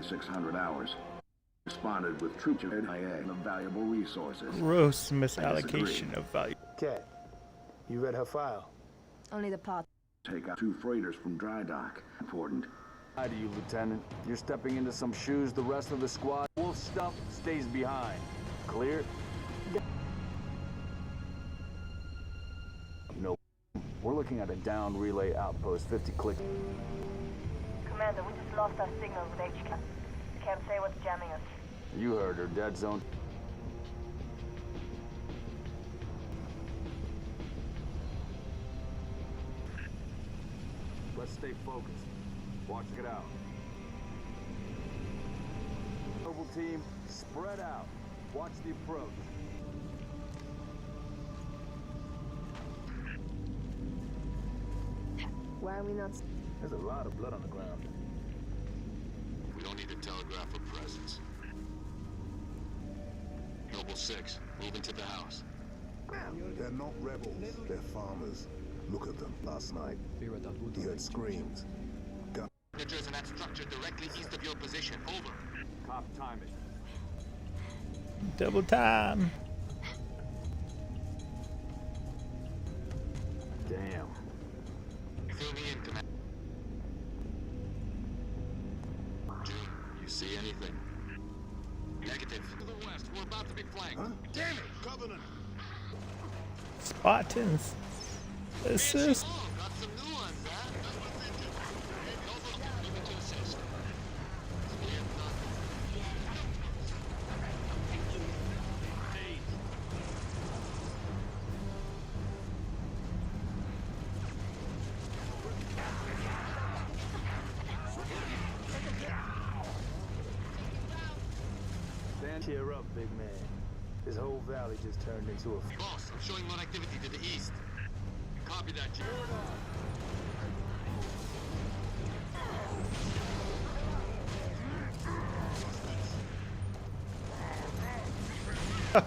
600 hours. Responded with troops and valuable resources. Gross misallocation of value. Cat, you read her file? Only the part. Take out 2 freighters from dry dock. Important. Hi to you, Lieutenant. You're stepping into some shoes the rest of the squad. Wolf stuff stays behind. Clear? No. We're looking at a down relay outpost, 50 click. Commander, we just lost our signal with HQ. Can't say what's jamming us. You heard her, dead zone. Let's stay focused. Watch it out. Mobile team, spread out. Watch the approach. Why are we not? There's a lot of blood on the ground. We don't need to telegraph a presence. Noble 6, move into the house. They're not rebels, they're farmers. Look at them last night. He heard screams. Signatures in that structure directly east of your position. Over. Cop time it. Double time. Damn. Fill me in, Commander. June, you see anything? Negative. To the west, we're about to be flanked. Huh? Damn it, Covenant! Spartans. Assist. Got some new ones, huh? That's what they do. Noble, moving to assist. Cheer up, big man. This whole valley just turned into a... Boss, I'm showing more activity to the east. Copy that, Jim.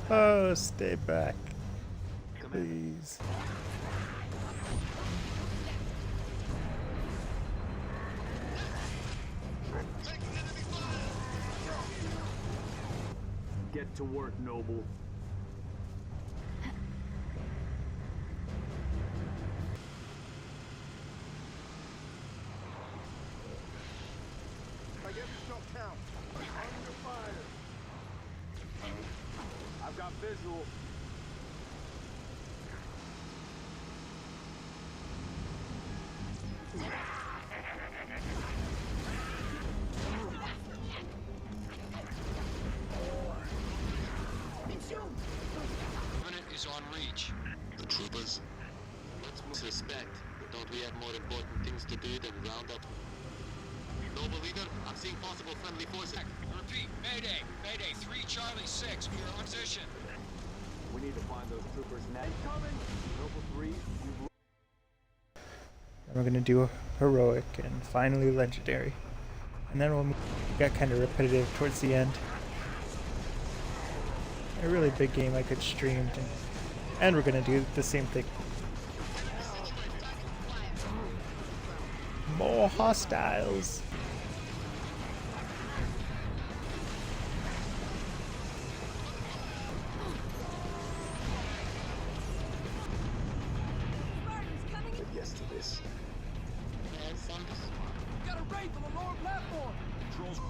Oh, stay back, please. Get to work, Noble. I get the shot count. Under fire. I've got visual. Unit is on reach. The troopers? Let's move. Suspect. Don't we have more important things to do than round up? Noble leader, I'm seeing possible friendly forces. Repeat, Mayday. Mayday, 3 Charlie 6. We are on position. We need to find those troopers now. Coming! Noble 3, you've... We're gonna do a heroic and finally legendary. And then we'll get kind of repetitive towards the end. A really big game I could stream, and we're gonna do the same thing. More hostiles. But yes to this. Got a raid from the lower platform. Controls.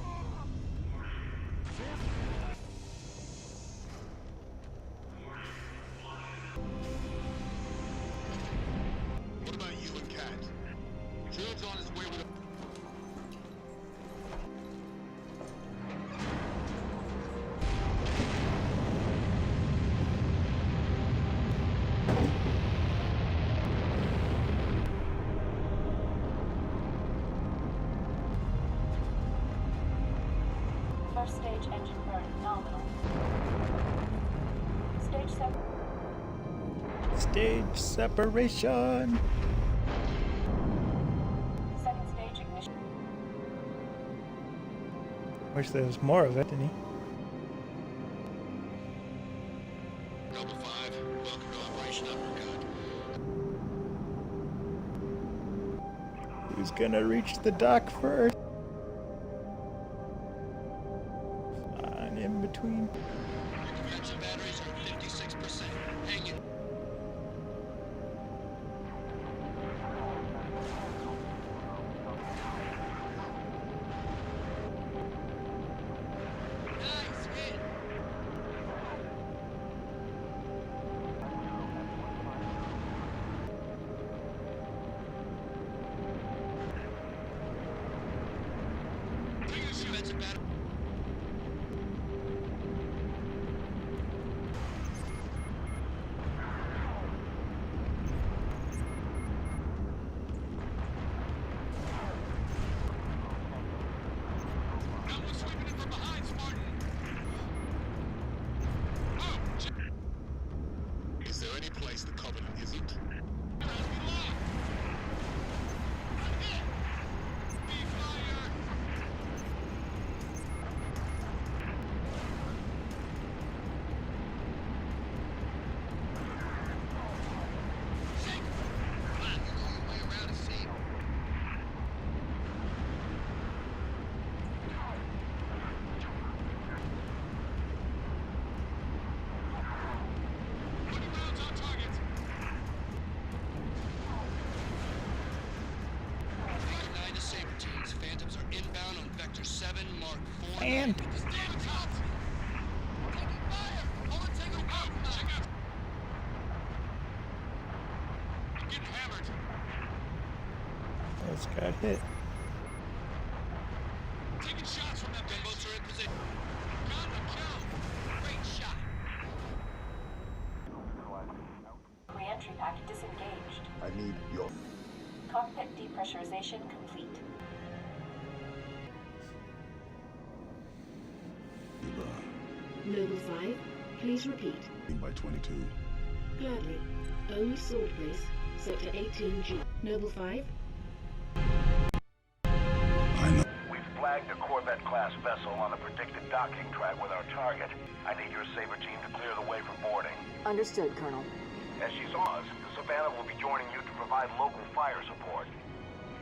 What about you and Cat? Jude's on his way with a... First stage engine burn nominal. Stage 7. Stage separation. Second stage ignition. Wish there was more of it, didn't he? Noble 5, welcome to Operation Uppercut. Who's gonna reach the dock first? battle. Someone's sweeping in from behind, Spartan. Oh, Is there any place the Covenant isn't? Phantoms are inbound on Vector 7, Mark 4. And I'm getting hammered. it's got hit. Taking shots from them gunboats are in position. Got the kill. Great shot. Re-entry pack disengaged. I need your... Cockpit depressurization complete. Noble 5, please repeat. By 22. Gladly. Only sword place, sector 18G. Noble 5. I know. We've flagged a Corvette-class vessel on the predicted docking track with our target. I need your Saber team to clear the way for boarding. Understood, Colonel. As she's on us, the Savannah will be joining you to provide local fire support.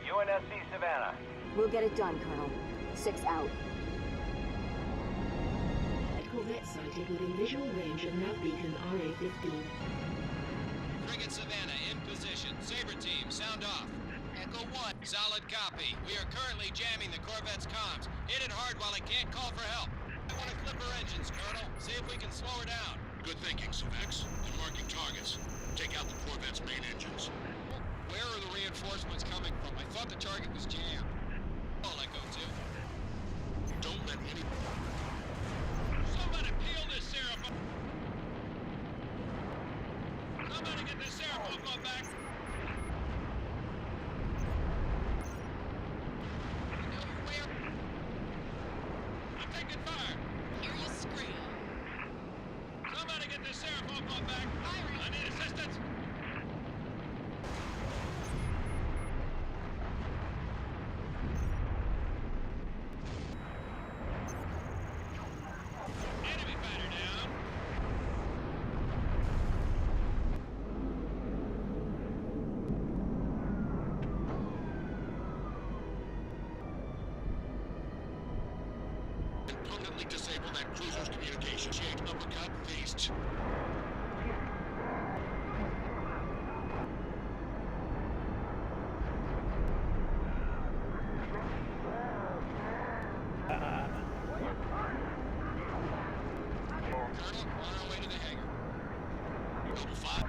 UNSC Savannah. We'll get it done, Colonel. 6 out. Corvette sighted within visual range of nav beacon RA-15. Frigate Savannah in position. Saber team, sound off. Echo 1, solid copy. We are currently jamming the Corvette's comms. Hit it hard while it can't call for help. I want to clip her engines, Colonel. See if we can slow her down. Good thinking, Savex. And marking targets. Take out the Corvette's main engines. Where are the reinforcements coming from? I thought the target was jammed. All Echo 2. Don't let any... Somebody peel this syrup. Somebody get this syrup off my back. Where? I'm taking fire. Hear you scream. Somebody get this syrup off my back. I need assistance. Enemy fighter down. Permanently disable that cruiser's communication. Jake, uppercut, faced. Colonel, on our way to the hangar. Noble 5.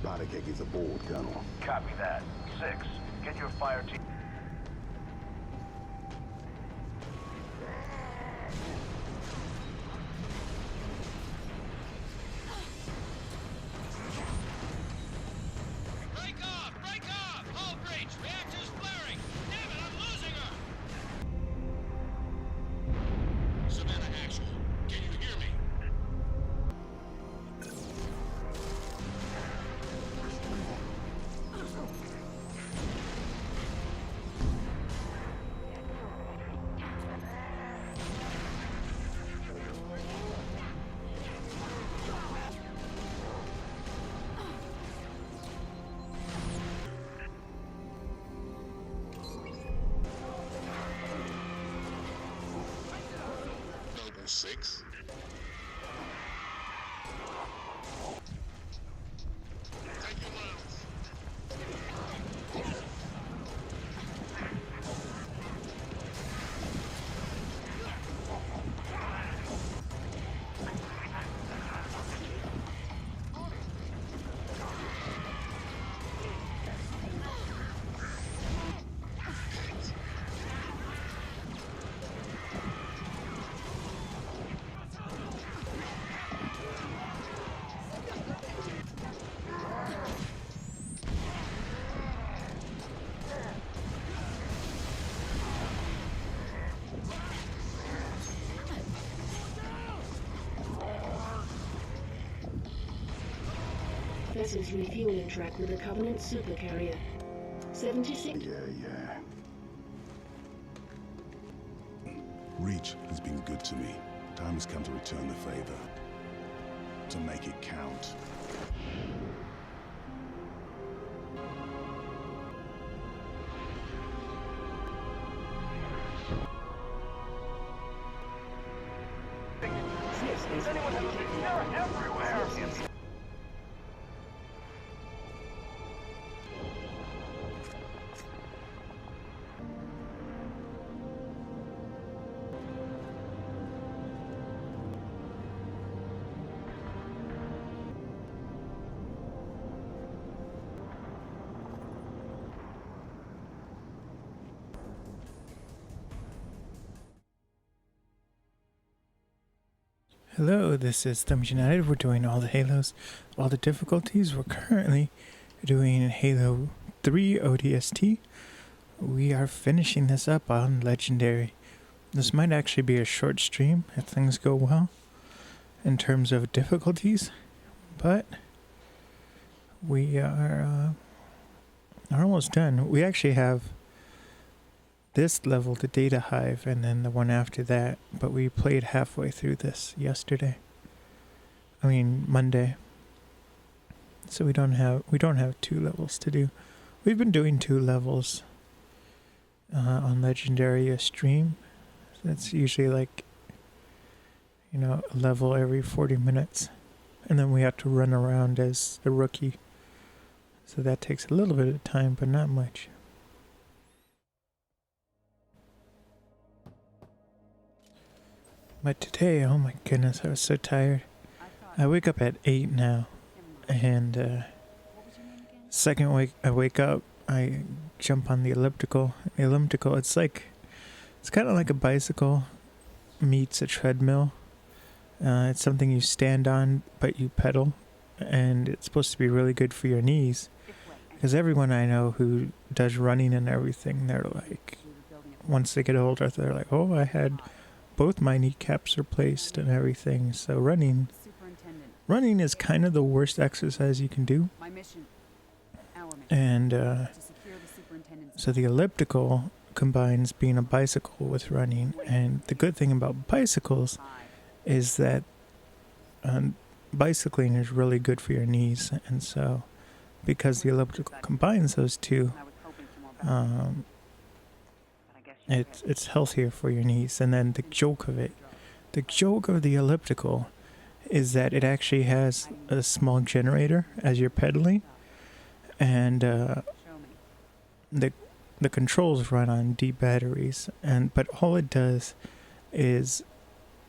Body kick is aboard, Colonel. Copy that. 6. Get your fire team. Break off! Break off! Hull breach! Reactor's flaring! Damn it, I'm losing her! Savannah actual. Can you hear me? 6. Take your rounds. Vessel's refueling track with a Covenant supercarrier. 76. Yeah. Reach has been good to me. Time has come to return the favor. To make it count. They're everywhere! Hello, this is Thumbs United. We're doing all the Halos, all the difficulties. We're currently doing Halo 3 ODST. We are finishing this up on Legendary. This might actually be a short stream if things go well in terms of difficulties, but we are almost done. We actually have this level, the Data Hive, and then the one after that, but we played halfway through this Monday. So we don't have 2 levels to do. We've been doing 2 levels on Legendary a stream. That's usually like, a level every 40 minutes. And then we have to run around as the rookie. So that takes a little bit of time, but not much. But today, oh my goodness, I was so tired. I wake up at 8 now, and second I wake up, I jump on the elliptical. The elliptical, it's kind of like a bicycle meets a treadmill. It's something you stand on, but you pedal, and it's supposed to be really good for your knees. Because everyone I know who does running and everything, they're like, once they get older, they're like, oh, I had both my kneecaps replaced and everything. So running is kind of the worst exercise you can do. And so the elliptical combines being a bicycle with running. And the good thing about bicycles is that bicycling is really good for your knees. And so because the elliptical combines those two, it's healthier for your knees. And then the joke of the elliptical is that it actually has a small generator as you're pedaling, and the controls run on D batteries, but all it does is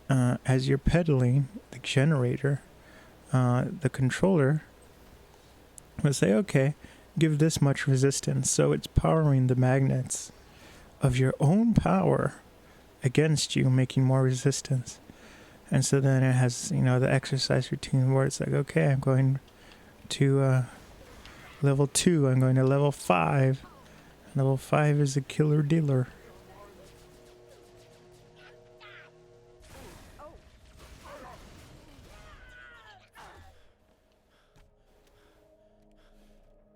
as you're pedaling the generator, the controller will say, okay, give this much resistance. So it's powering the magnets of your own power against you, making more resistance. And so then it has, the exercise routine where it's like, okay, I'm going to level 2, I'm going to level 5. Level 5 is a killer dealer.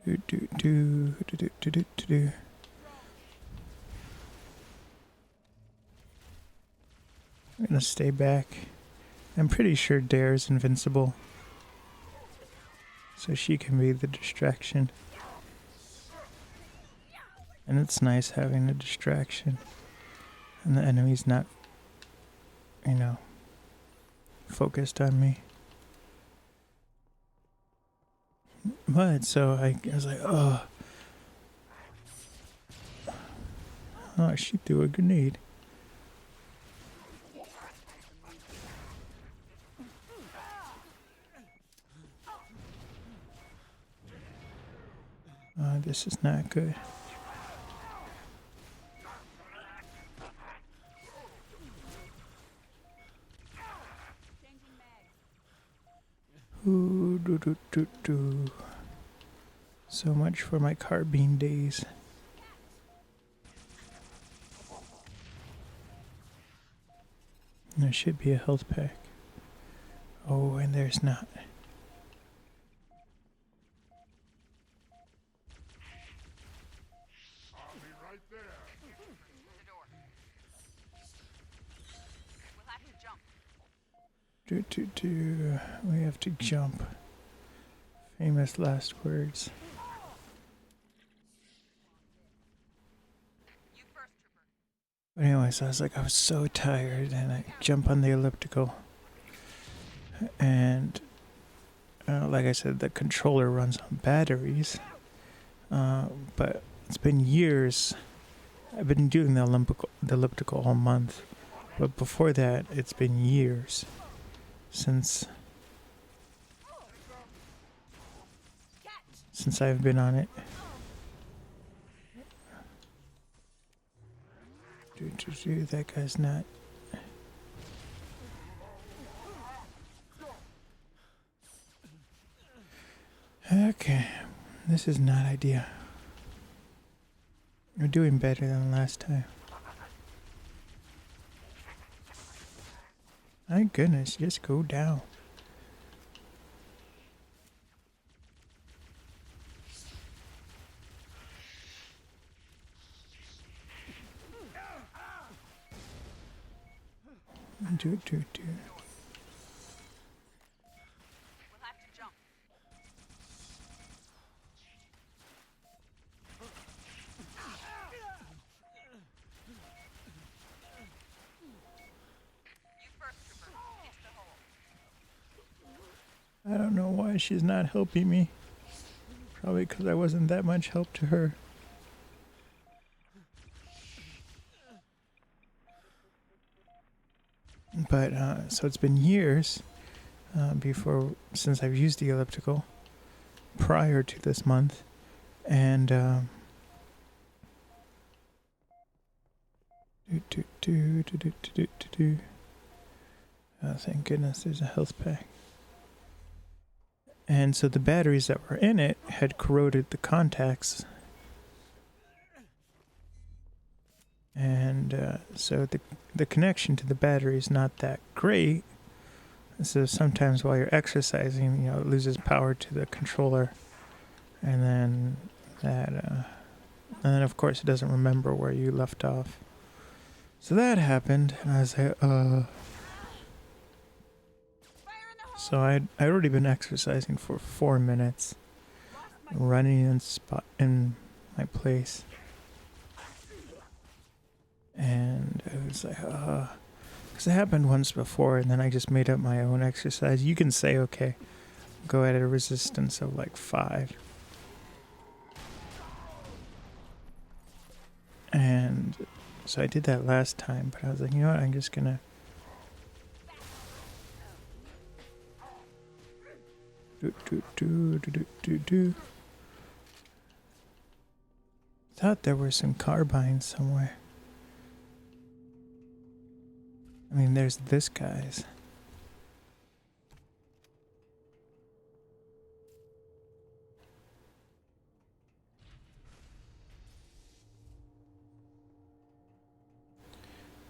I'm gonna stay back. I'm pretty sure Dare's invincible, so she can be the distraction. And it's nice having a distraction, and the enemy's not, focused on me. But so I was like, oh, she threw a grenade. This is not good. Ooh, do. So much for my carbine days. There should be a health pack. Oh, and there's not. We have to jump. Famous last words. But anyways, I was so tired, and I jump on the elliptical. And like I said, the controller runs on batteries. But it's been years. I've been doing the elliptical all month. But before that, it's been years since I've been on it. That guy's not. Okay, this is not ideal. We're doing better than last time. My goodness, just go down. Do. I don't know why she's not helping me. Probably because I wasn't that much help to her. But, so it's been years since I've used the elliptical, prior to this month, and, oh, thank goodness there's a health pack. And so the batteries that were in it had corroded the contacts. And so the connection to the battery is not that great. So sometimes while you're exercising, it loses power to the controller, and then of course it doesn't remember where you left off. So that happened, and I was like, So I'd already been exercising for 4 minutes, running in my place. And I was like, because it happened once before, and then I just made up my own exercise. You can say, okay, go at a resistance of like 5. And so I did that last time, but I was like, you know what, I'm just gonna do. Thought there were some carbines somewhere. I mean, there's this guy's.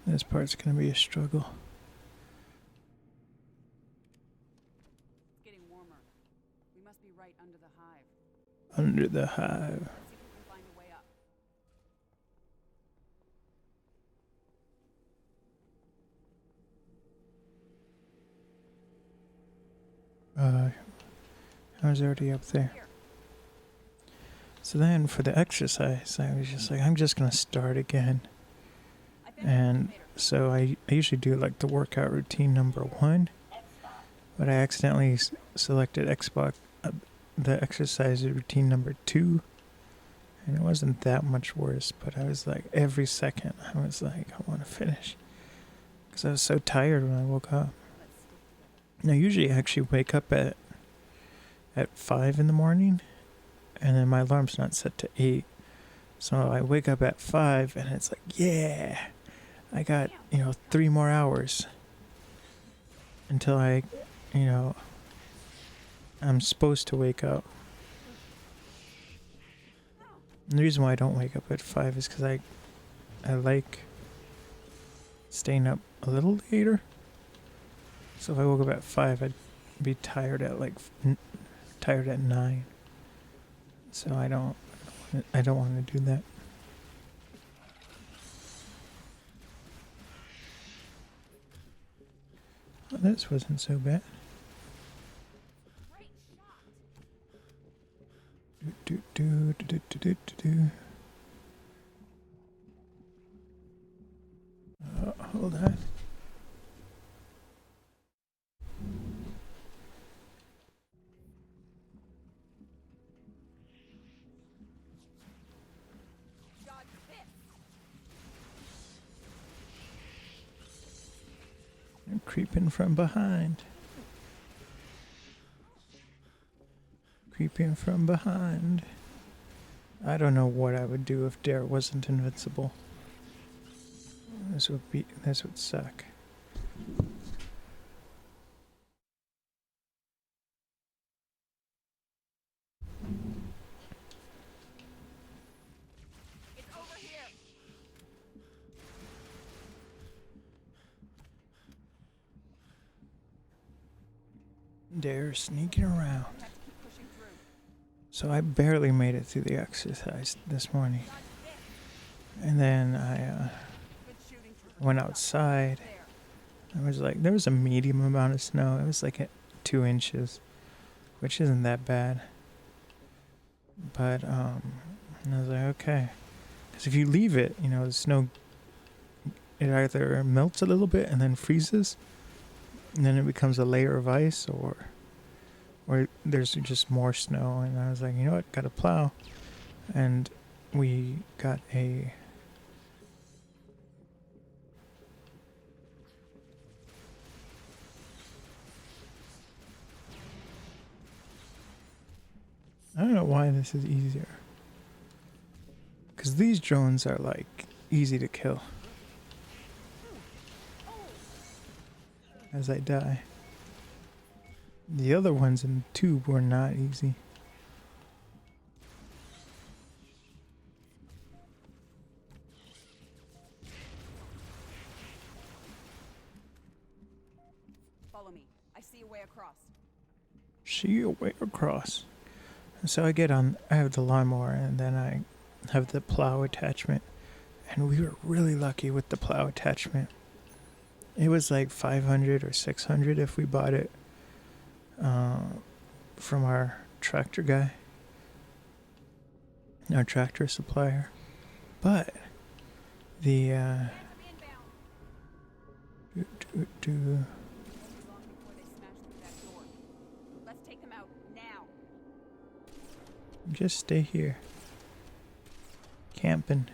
This part's gonna be a struggle. It's getting warmer. We must be right under the hive. Under the hive. Let's see if we can find a way up. I was already up there. So then for the exercise, I was just like, I'm just gonna start again. And so I usually do like the workout routine number 1, but I accidentally selected Xbox, the exercise routine number 2, and it wasn't that much worse, but I was like, every second, I was like, I want to finish, because I was so tired when I woke up. Now, usually I actually wake up at 5 in the morning, and then my alarm's not set to 8, so I wake up at 5, and it's like, yeah, I got, 3 more hours until I, I'm supposed to wake up. And the reason why I don't wake up at 5 is because I like staying up a little later. So if I woke up at 5, I'd be tired at tired at 9. So I don't want to do that. Well, this wasn't so bad. Hold on. I'm creeping from behind. Creeping from behind. I don't know what I would do if Dare wasn't invincible. This would suck. It's over here. Dare sneaking around. So I barely made it through the exercise this morning. And then I went outside. There was a medium amount of snow. It was like at 2 inches, which isn't that bad. But and I was like, okay. Because if you leave it, the snow, it either melts a little bit and then freezes, and then it becomes a layer of ice, or there's just more snow. And I was like, you know what, gotta plow. And we got I don't know why this is easier. Because these drones are like easy to kill. As I die. The other ones in the tube were not easy. Follow me. I see a way across. See a way across. So I have the lawnmower, and then I have the plow attachment. And we were really lucky with the plow attachment. It was like 500 or 600 if we bought it from our tractor guy, our tractor supplier. But the Let's take them out now. just stay here. Camping.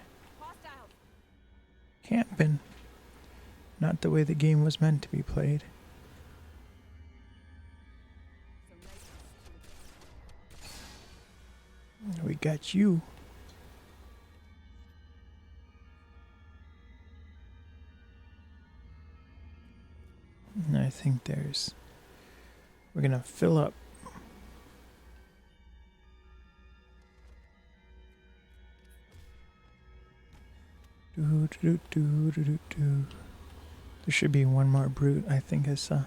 Camping. Not the way the game was meant to be played. We got you. And I think we're gonna fill up. There should be one more brute, I think I saw.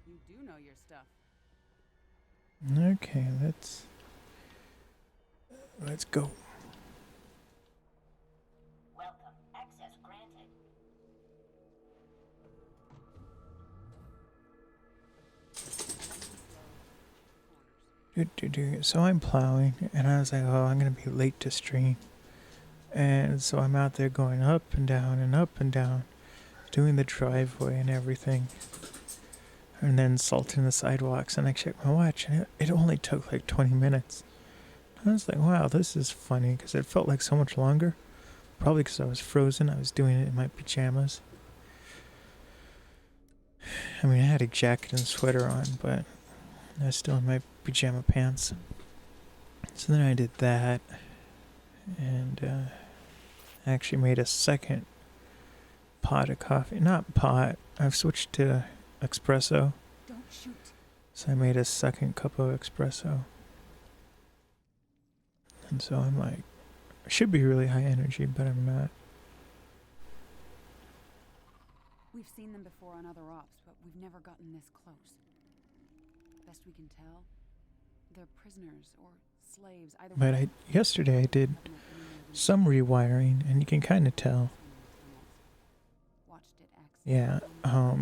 You do know your stuff. Okay, let's go. Welcome. Access granted. So I'm plowing, and I was like, oh, I'm gonna be late to stream. And so I'm out there going up and down, doing the driveway and everything. And then salting the sidewalks, and I checked my watch, and it only took like 20 minutes. I was like, wow, this is funny, because it felt like so much longer. Probably because I was frozen. I was doing it in my pajamas. I mean, I had a jacket and sweater on, but I was still in my pajama pants. So then I did that, and I actually made a second pot of coffee. Not pot, I've switched to espresso. Don't shoot. So I made a second cup of espresso. And so I'm like, I should be really high energy, but I'm not. We've seen them before on other ops, but we've never gotten this close. Best we can tell, they're prisoners or slaves. Either But yesterday I did some rewiring, and you can kind of tell. Yeah,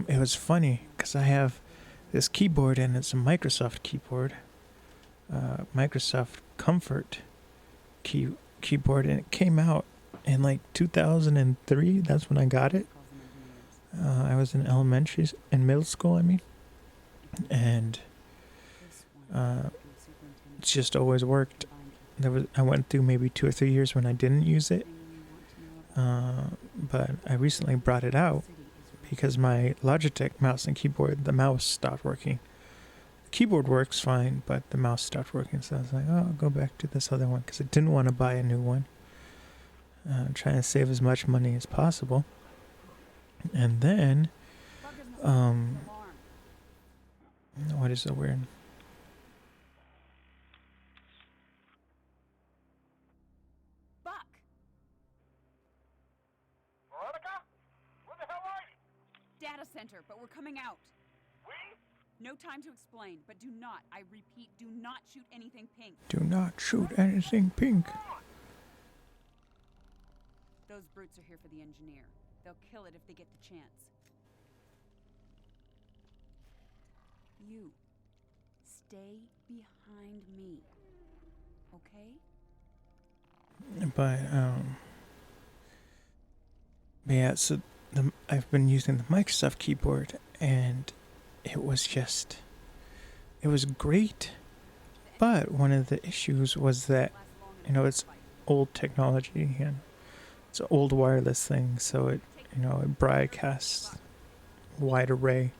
it was funny because I have this keyboard, and it's a Microsoft keyboard, Microsoft Comfort keyboard, and it came out in like 2003. That's when I got it. I was in middle school, I mean, and it's just always worked. I went through maybe 2 or 3 years when I didn't use it, but I recently brought it out because my Logitech mouse and keyboard, the mouse stopped working. The keyboard works fine, but the mouse stopped working, so I was like, oh, I'll go back to this other one, because I didn't want to buy a new one. I'm trying to save as much money as possible. And then, what is the word? Buck! Veronica? Where the hell are you? Data center, but we're coming out. We? No time to explain, but do not, I repeat, do not shoot anything pink. Do not shoot anything pink. Those brutes are here for the engineer. They'll kill it if they get the chance. You, stay behind me, okay? But yeah, so I've been using the Microsoft keyboard, and it was great. But one of the issues was that, it's old technology, and it's an old wireless thing, so it broadcasts a wide array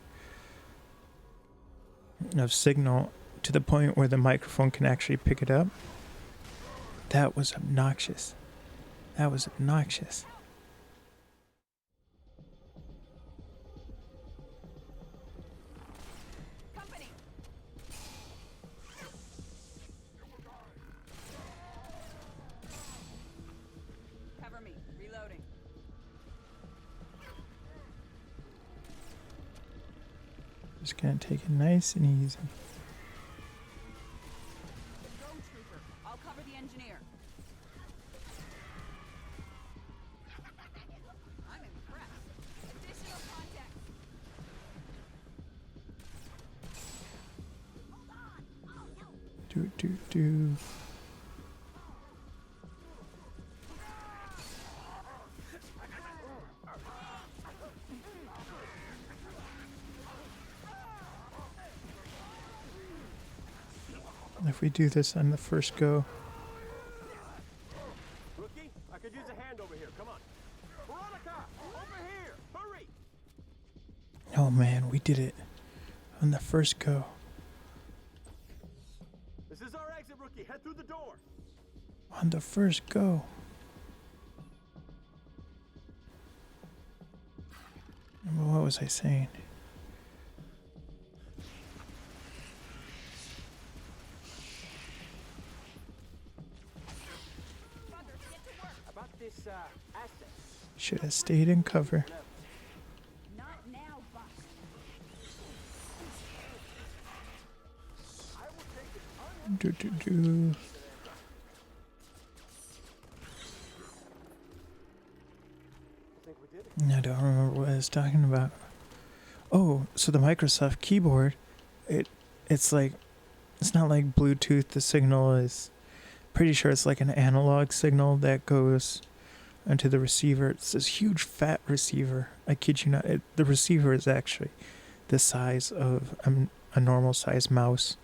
of signal to the point where the microphone can actually pick it up. That was obnoxious. Company. Cover me. Reloading. Just gonna take it nice and easy. Go, trooper. I'll cover the engineer. I'm impressed. Additional contact. Do. If we do this on the first go. Rookie, I could use a hand over here. Come on. Veronica, over here. Hurry. Oh man, we did it on the first go. This is our exit, rookie. Head through the door. On the first go. What was I saying? This asset. Should have stayed in cover. Not now, Buck. Do. I don't remember what I was talking about. Oh, so the Microsoft keyboard, it's like it's not like Bluetooth. The signal is pretty sure it's like an analog signal that goes into the receiver. It's this huge fat receiver. I kid you not. The receiver is actually the size of a normal size mouse.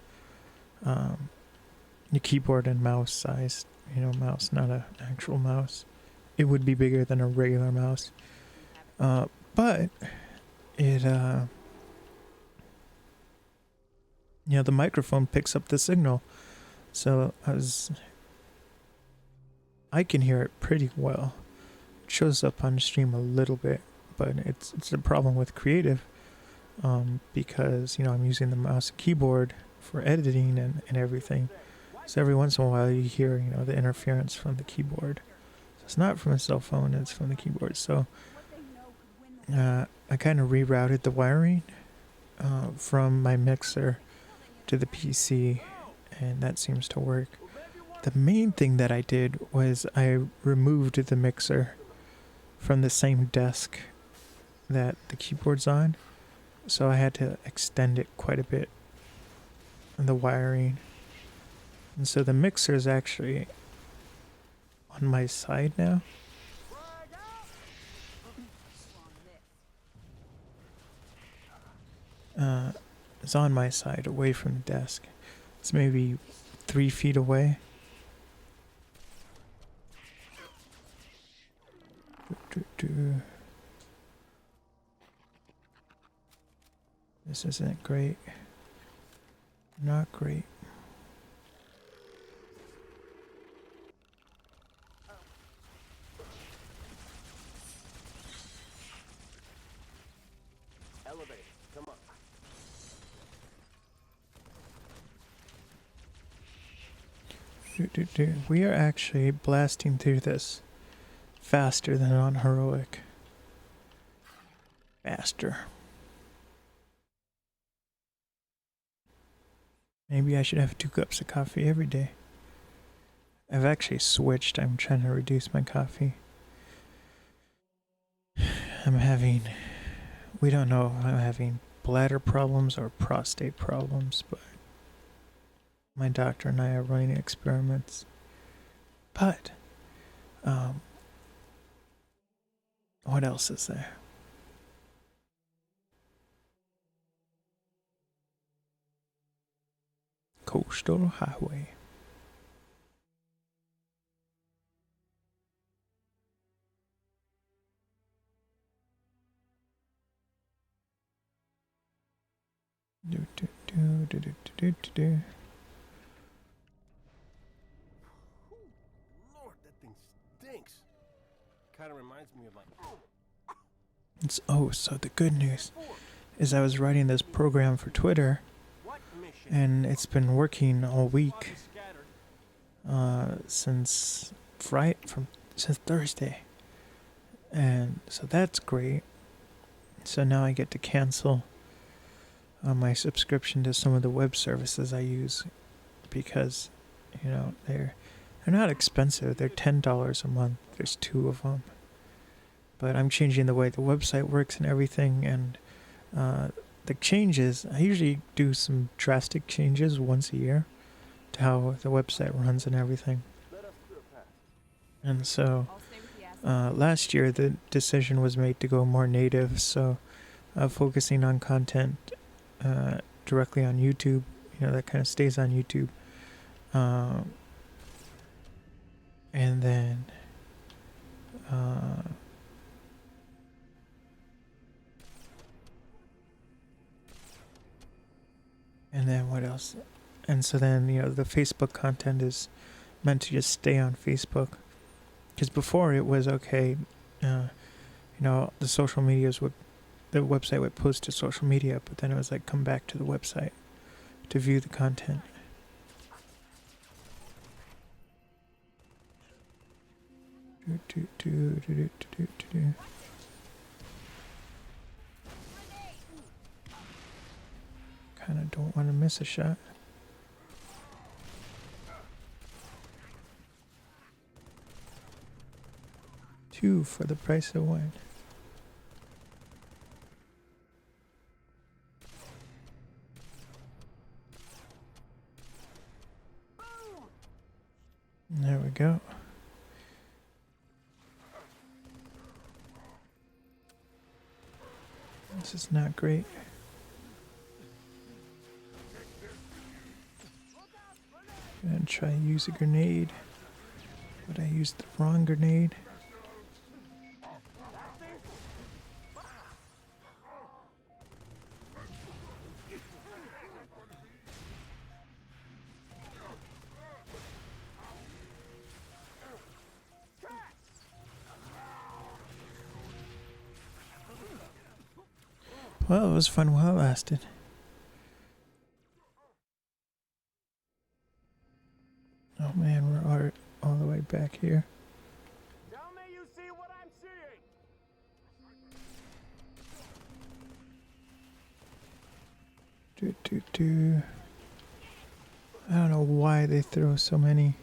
Your keyboard and mouse size. Mouse, not an actual mouse. It would be bigger than a regular mouse. But it, the microphone picks up the signal. So I can hear it pretty well. It shows up on stream a little bit, but it's a problem with creative, because I'm using the mouse and keyboard for editing and everything. So every once in a while you hear the interference from the keyboard. So it's not from a cell phone, it's from the keyboard. So I kind of rerouted the wiring from my mixer to the PC, and that seems to work. The main thing that I did was I removed the mixer from the same desk that the keyboard's on, so I had to extend it quite a bit, the wiring. And so the mixer is actually on my side now. It's on my side, away from the desk. It's maybe 3 feet away. This isn't great. Not great. Elevator, come on. We are actually blasting through this faster than on heroic. Faster. Maybe I should have 2 cups of coffee every day. I've actually switched. I'm trying to reduce my coffee. We don't know if I'm having bladder problems or prostate problems, but my doctor and I are running experiments. But, what else is there? Coastal Highway. Lord, that thing stinks. Kind of reminds me of So the good news is I was writing this program for Twitter, and it's been working all week, since Thursday, and so that's great. So now I get to cancel my subscription to some of the web services I use, because they're not expensive. They're $10 a month. There's 2 of them, but I'm changing the way the website works and everything, and the changes, I usually do some drastic changes once a year to how the website runs and everything. And so last year the decision was made to go more native, so focusing on content directly on YouTube, that kind of stays on YouTube. And then what else? And so then, the Facebook content is meant to just stay on Facebook. Because before it was okay, the social medias the website would post to social media, but then it was like, come back to the website to view the content. Kind of don't want to miss a shot. Two for the price of one. go. This is not great. Gonna try to use a grenade, but I used the wrong grenade. Well, it was fun while it lasted. Oh man, we're all the way back here. Tell me you see what I'm seeing. I don't know why they throw so many.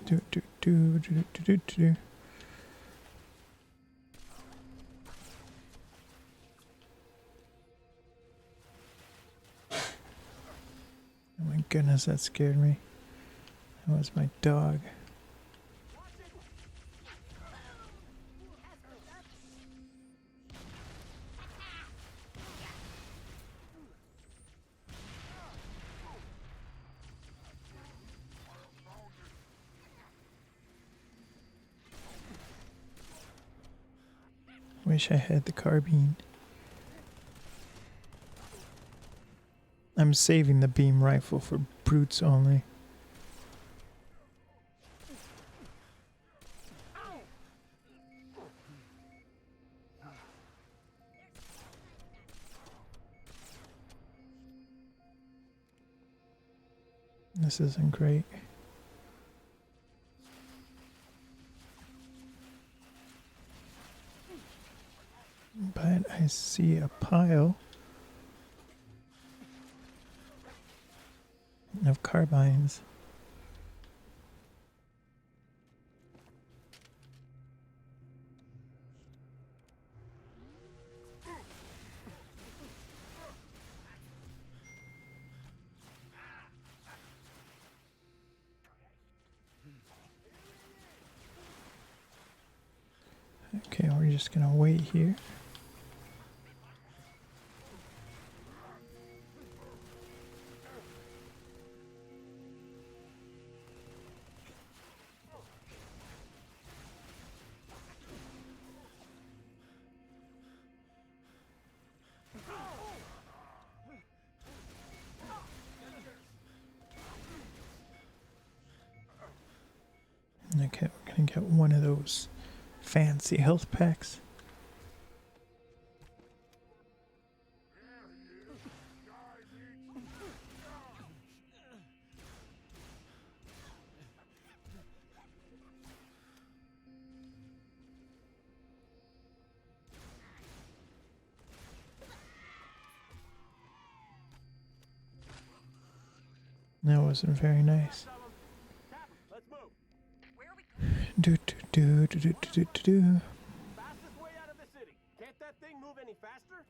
Do. Oh my goodness, that scared me. That was my dog. Wish I had the carbine. I'm saving the beam rifle for brutes only. This isn't great. But I see a pile of carbines. Okay, we're just gonna wait here. Okay, we're gonna get one of those fancy health packs. That wasn't very nice. Do. Fastest way out of the city. Can't that thing move any faster?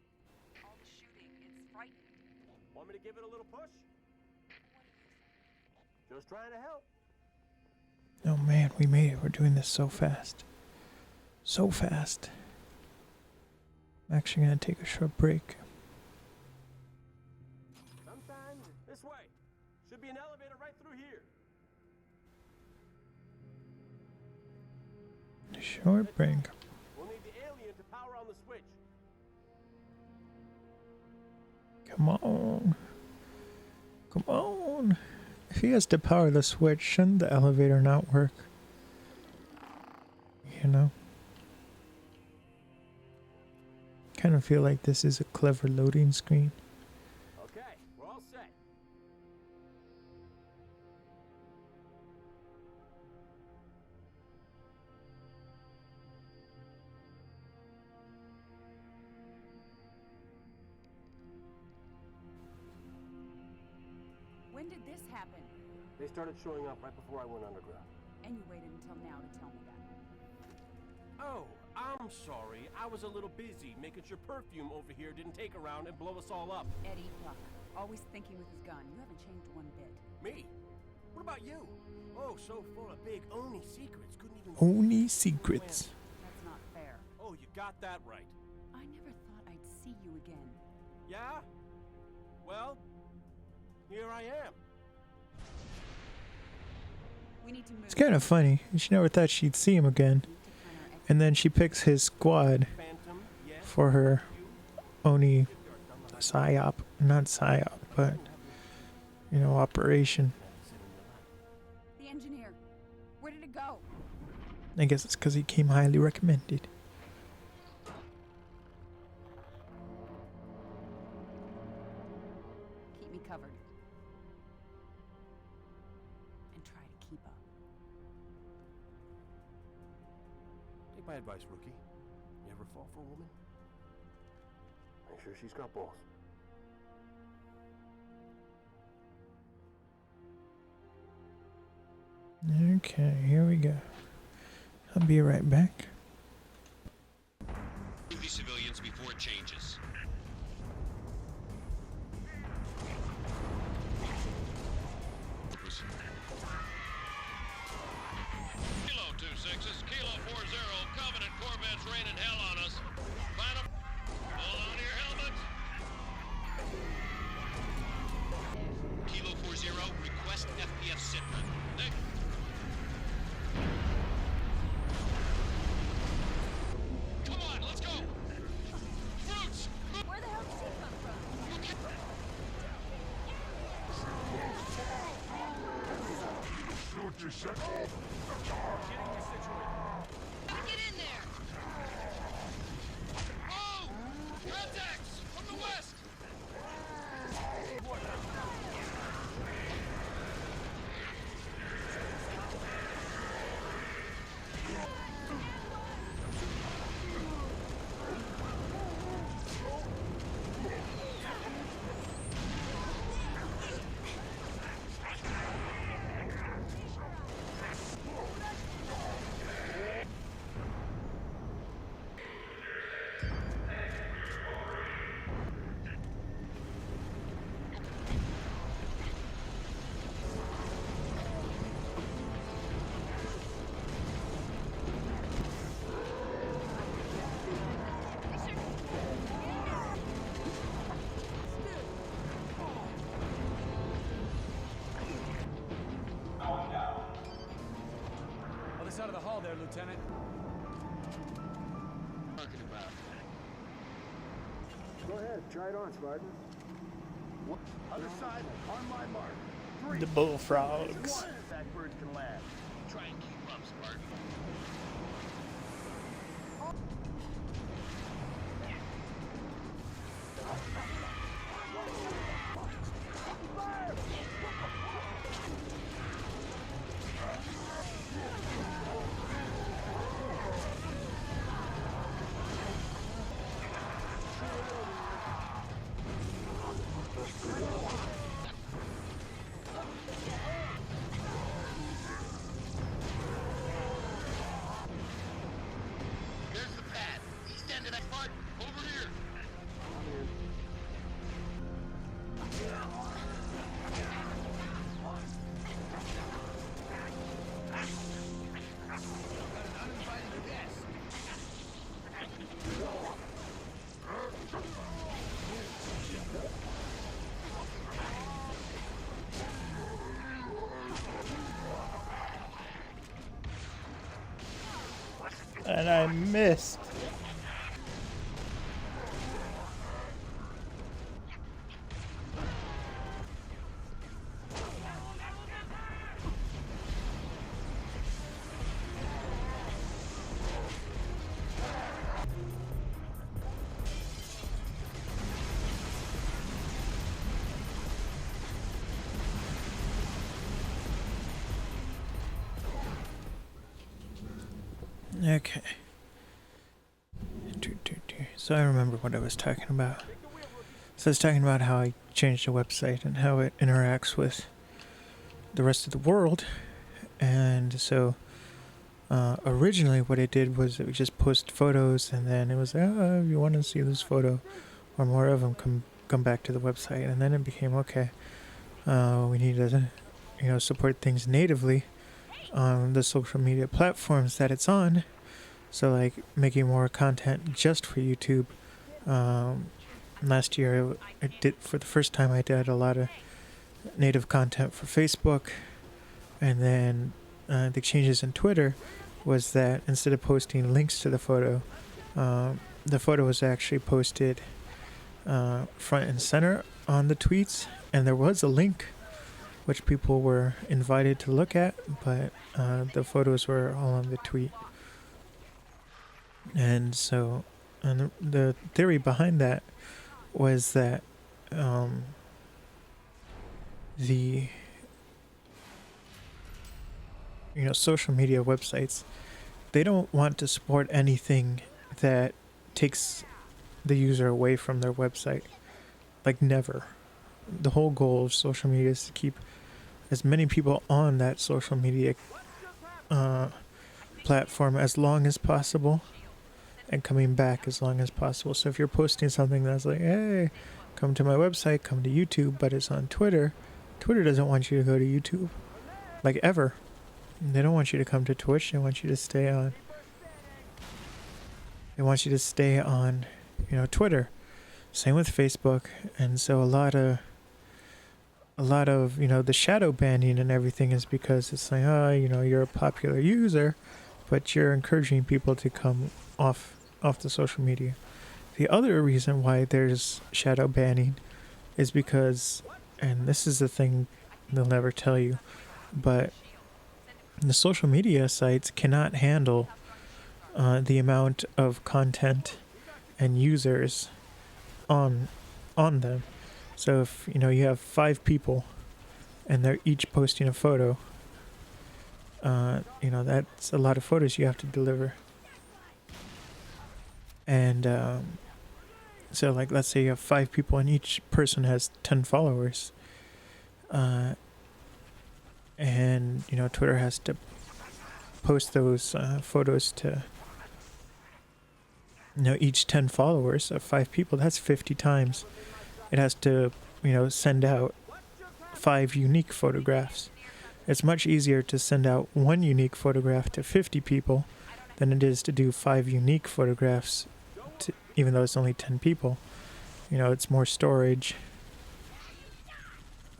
All the shooting, it's frightening. Want me to give it a little push? Just trying to help. Oh man, we made it. We're doing this so fast. So fast. I'm actually gonna take a short break. Sometimes this way. Should be an elevator right through here. Short break. We'll need the alien to power on the switch. Come on. Come on. If he has to power the switch, shouldn't the elevator not work? You know? Kind of feel like this is a clever loading screen. Okay, we're all set. When did this happen? They started showing up right before I went underground. And you waited until now to tell me that. Oh, I'm sorry. I was a little busy making sure perfume over here didn't take around and blow us all up. Eddie, look, always thinking with his gun. You haven't changed one bit. Me? What about you? Oh, so full of big Oni secrets. Couldn't even... Oni secrets. That's not fair. Oh, you got that right. I never thought I'd see you again. Yeah? Well, here I am. We need to move. It's kind of funny. She never thought she'd see him again. And then she picks his squad for her Oni psyop. Not psyop, but, you know, operation. The engineer. Where did it go? I guess it's because he came highly recommended. Keep me covered. And try to keep up. Take my advice, rookie. You ever fall for a woman? Make sure she's got balls. Okay, here we go. I'll be right back. Move these civilians before it changes. Kilo 2-6s, Kilo 40, Covenant Corvettes raining hell on us. Find them. Hold on to your helmets. Kilo 40, request FPF sitrun. Come on, let's go. Fruits. Where the hell did she come from? Get in there. Oh! Contacts from the west. Other side of the hall there, Lieutenant. Talking about. Go ahead, try it on, Spartan. Other side, on my mark. 3, The bullfrogs. 1. That bird can land. Try and keep up, Spartan. There's the pad. East end of that part. Over here. And I missed. Okay. So I remember what I was talking about. So I was talking about how I changed the website and how it interacts with the rest of the world. And so originally what I did was it would just post photos, and then it was, oh, if you want to see this photo or more of them, come back to the website. And then it became, okay, we need to support things natively on the social media platforms that it's on. So like making more content just for YouTube. Last year I did, for the first time I did a lot of native content for Facebook. And then the changes in Twitter was that instead of posting links to the photo was actually posted front and center on the tweets, and there was a link which people were invited to look at, but the photos were all on the tweet. And so the theory behind that was that the social media websites, they don't want to support anything that takes the user away from their website. Like, never. The whole goal of social media is to keep as many people on that social media platform as long as possible and coming back as long as possible. So if you're posting something that's like, hey, come to my website, come to YouTube, but it's on Twitter, Twitter doesn't want you to go to YouTube. Like, ever. They don't want you to come to Twitch. They want you to stay on. They want you to stay on, Twitter. Same with Facebook. And so a lot of the shadow banning and everything is because it's like, you're a popular user, but you're encouraging people to come off the social media. The other reason why there's shadow banning is because, and this is the thing they'll never tell you, but the social media sites cannot handle the amount of content and users on them. So if you have 5 people and they're each posting a photo, that's a lot of photos you have to deliver. And so like, let's say you have 5 people and each person has 10 followers, and Twitter has to post those photos to each 10 followers of 5 people. That's 50 times. It has to send out 5 unique photographs. It's much easier to send out 1 unique photograph to 50 people than it is to do 5 unique photographs even though it's only 10 people. It's more storage.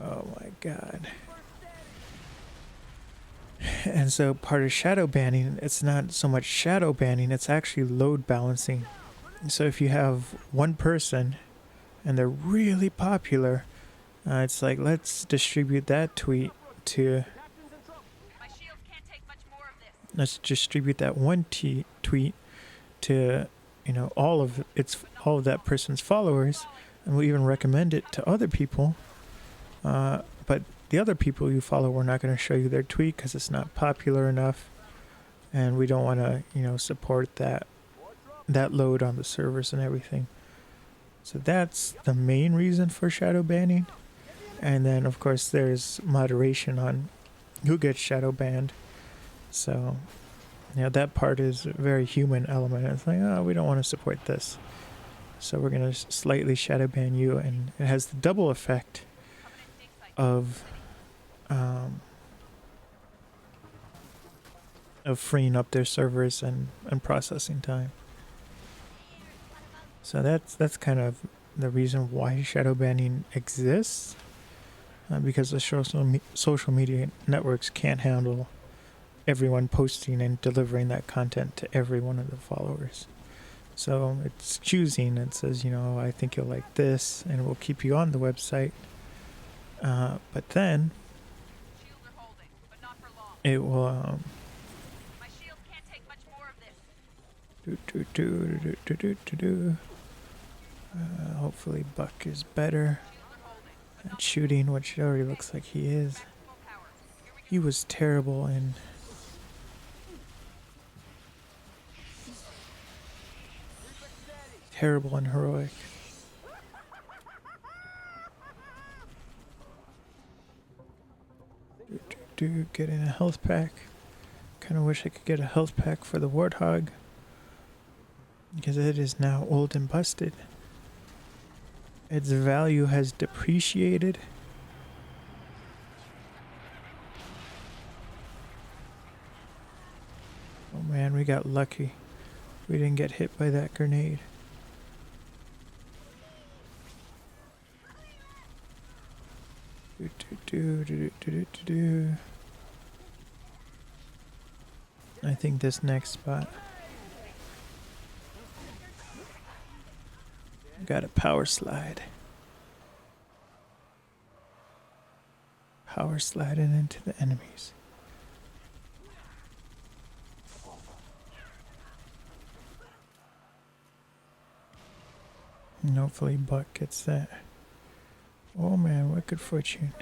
Oh my god. And so part of shadow banning, it's not so much shadow banning, it's actually load balancing. So if you have one person and they're really popular, it's like, let's distribute that tweet to... Let's distribute that one tweet to, all of that person's followers, and we'll even recommend it to other people. But the other people you follow, we're not going to show you their tweet because it's not popular enough, and we don't want to, support that load on the servers and everything. So that's the main reason for shadow banning. And then, of course, there's moderation on who gets shadow banned. So, that part is a very human element. It's like, we don't want to support this, so we're going to slightly shadow ban you. And it has the double effect of freeing up their servers and processing time. So that's kind of the reason why shadow banning exists, because the social media networks can't handle everyone posting and delivering that content to every one of the followers. So it's choosing. It says, I think you'll like this, and it will keep you on the website. But then it will hopefully Buck is better at shooting, which it already looks like he is. He was terrible in heroic. Getting a health pack. Kind of wish I could get a health pack for the Warthog, because it is now old and busted. Its value has depreciated. Oh man, we got lucky. We didn't get hit by that grenade. I think this next spot. Got a power slide. Power sliding into the enemies. And hopefully Buck gets that. Oh man, wicked fortune.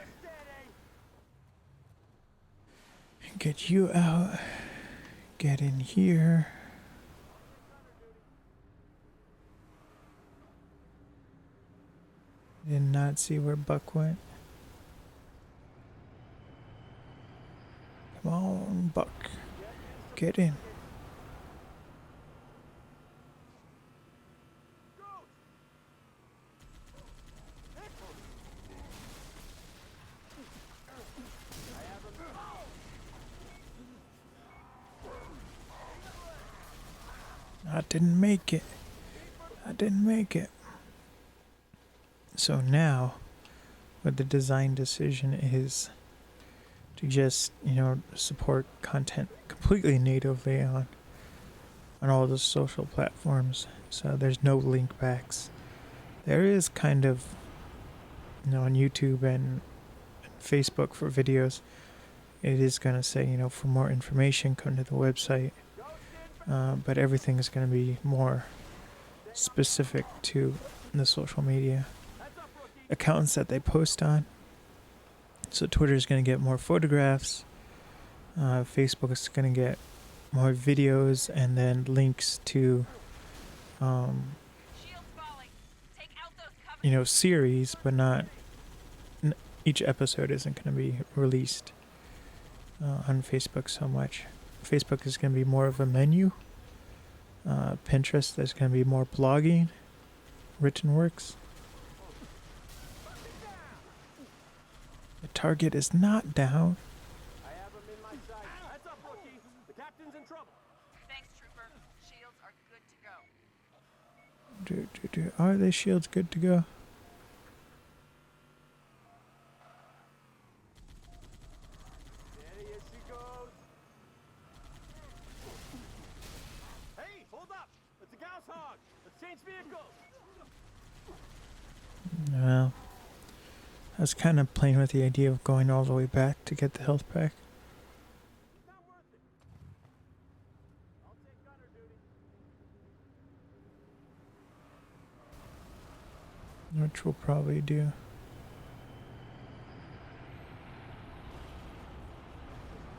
Get you out. Get in here. Did not see where Buck went. Come on, Buck. Get in. I didn't make it. I didn't make it. So now, what the design decision is to just, support content completely natively on all the social platforms. So there's no link backs. There is kind of, on YouTube and Facebook for videos, it is going to say, for more information, come to the website. But everything is going to be more specific to the social media accounts that they post on. So Twitter is going to get more photographs. Facebook is going to get more videos and then links to, series, but not each episode isn't going to be released on Facebook so much. Facebook is going to be more of a menu. Pinterest, there's going to be more blogging, written works. The target is not down. I have him in my sight. Heads up, rookie. The captain's in trouble. Thanks, Trooper. Shields are good to go. Are they shields good to go? Steady as she goes. Hey, hold up. It's a Gauss hog. Let's change vehicles. Well, I was kind of playing with the idea of going all the way back to get the health pack. Not worth it. I'll take gunner duty. Which we'll probably do.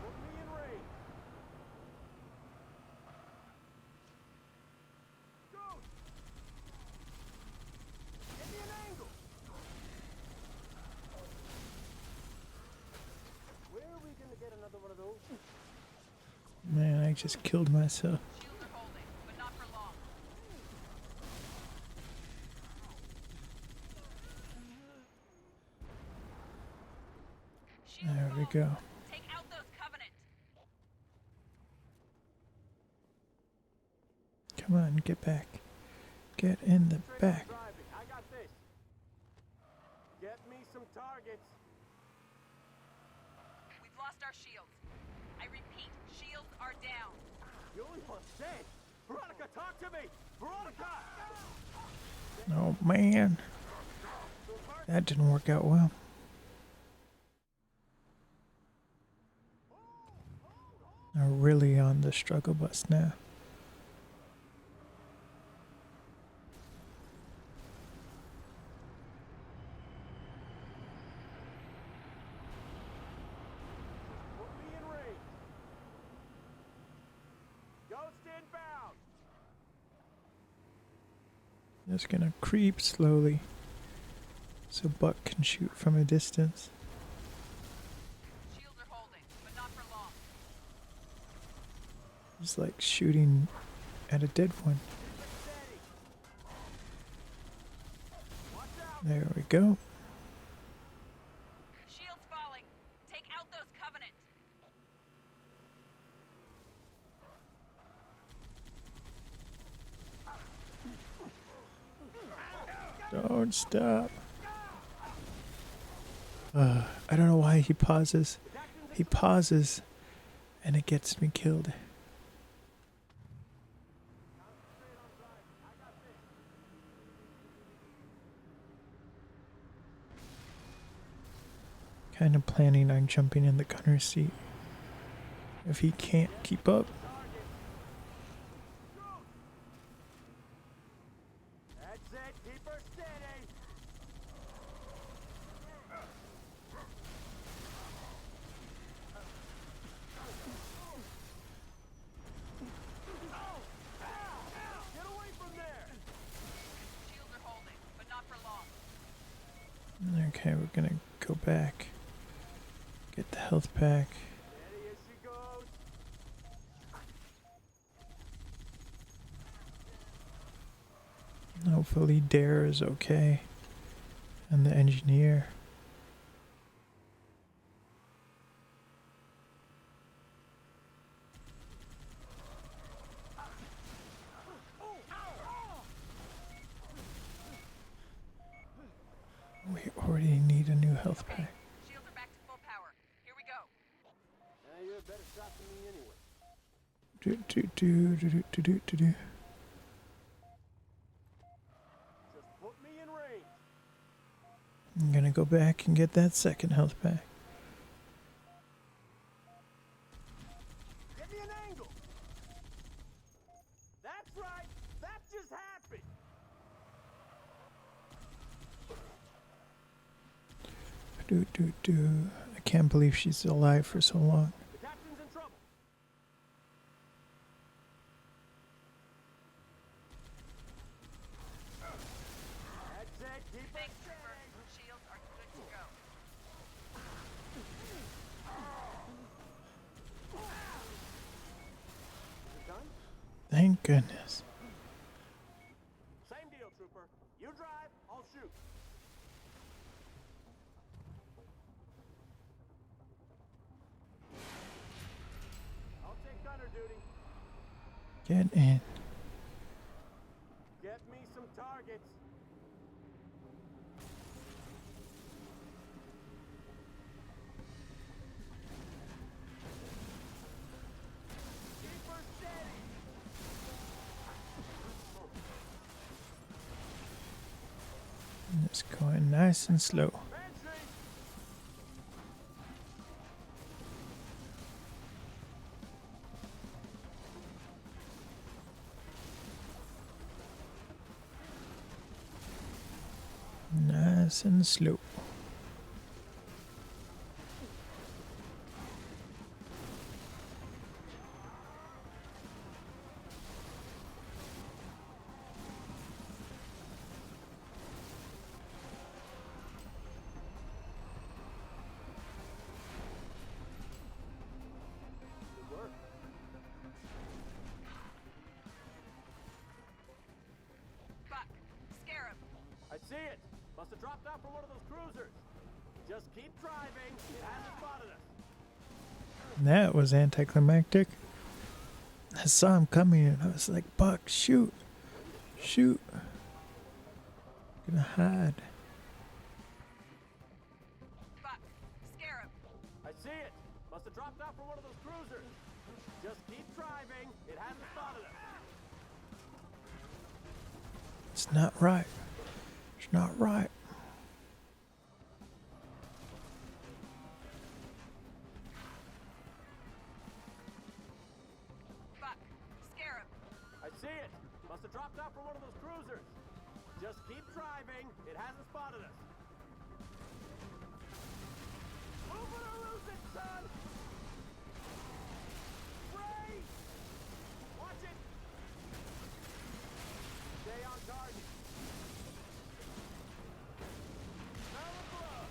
Put me in range. Go. Give me an angle. Where are we gonna get another one of those? Man, I just killed myself. Shields are holding, but not for long. There we go. Take out those Covenant. Come on, get back. Get in the back. Driving. I got this. Get me some targets. We've lost our shields. I repeat, shields are down. The only one's dead. Veronica, talk to me. Veronica. Oh man, that didn't work out well. They're really on the struggle bus now. Put me in range. Ghost inbound. Just gonna creep slowly so Buck can shoot from a distance. Shields are holding. It's like shooting at a dead one. There we go. Shields falling. Take out those Covenant. Don't stop. I don't know why he pauses. He pauses and it gets me killed. Kind of planning on jumping in the gunner's seat if he can't keep up. That's it. Keep her steady. Get away from there. Shields are holding, but not for long. Okay, we're gonna go back. Get the health pack. Steady as she goes. Hopefully Dare is okay. And the engineer. We already need a new health pack. Shields are back to full power. Here we go. You're a better shot than me anyway. Do. Just put me in range. I'm gonna go back and get that second health pack. Get me an angle. That's right. That just happened. Do. I can't believe she's alive for so long. The captain's in trouble. That's it. Keep her Thanks, Trooper. steady. Shields are good to go. Is it done? Thank goodness. Same deal, Trooper. You drive, I'll shoot. I'll take gunner duty. Get in. Get me some targets. Keep her steady. It's going nice and slow. Pantry. Nice and slow. Good work. Buck, Scarab. I see it. Must have dropped out from one of those cruisers. Just keep driving. It hasn't spotted us. That was anticlimactic. I saw him coming and I was like, Buck, shoot. Shoot. Gonna hide. Buck, Scarab. I see it. Must have dropped out from one of those cruisers. Just keep driving. It hasn't spotted us. It's not right. It's not right. Buck, Scarab. I see it. Must have dropped out from one of those cruisers. Just keep driving. It hasn't spotted us. Move it or lose it, son! Brace! Watch it! Stay on target. Smell the blood.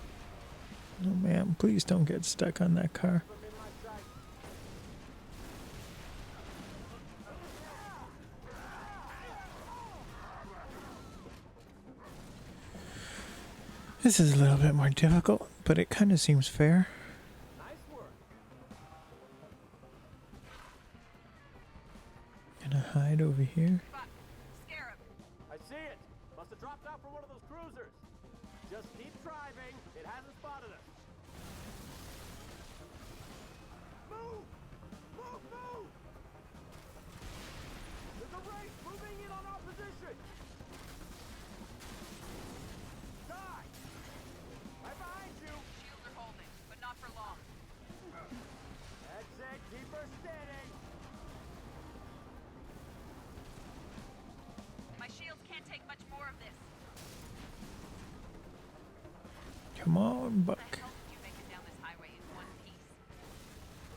Oh man, please don't get stuck on that car. Put 'em in my sight. This is a little bit more difficult, but it kind of seems fair. Nice work. Gonna hide over here. I see it. Must have dropped out from one of those cruisers. Just keep driving. It hasn't spotted us. Move! Move! Move! There's a race moving in on our position. Die! Right behind you. Shields are holding, but not for long. That's it. Keep her steady. My shields can't take much more of this. Come on, Buck. How the hell did you make it down this highway in one piece?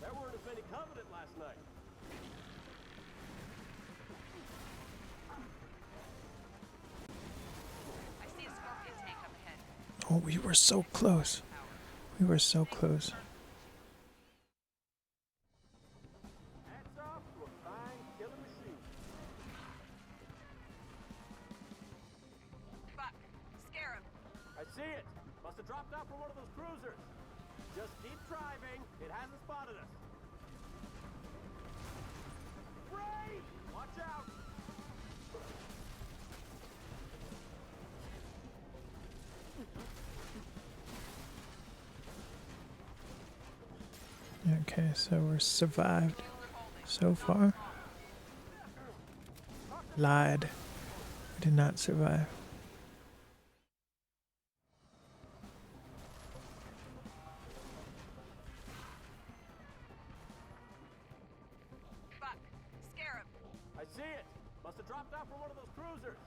There weren't as many Covenant last night. I see a Scorpion tank up ahead. Oh, we were so close. We were so close. Hats off to a fine killing machine. Buck, Scarab. I see it. Must have dropped out from one of those cruisers. Just keep driving. It hasn't spotted us. Ray! Watch out! Okay, so we're survived so far. Lied. Did not survive. Buck, Scarab. I see it. Must have dropped out from one of those cruisers.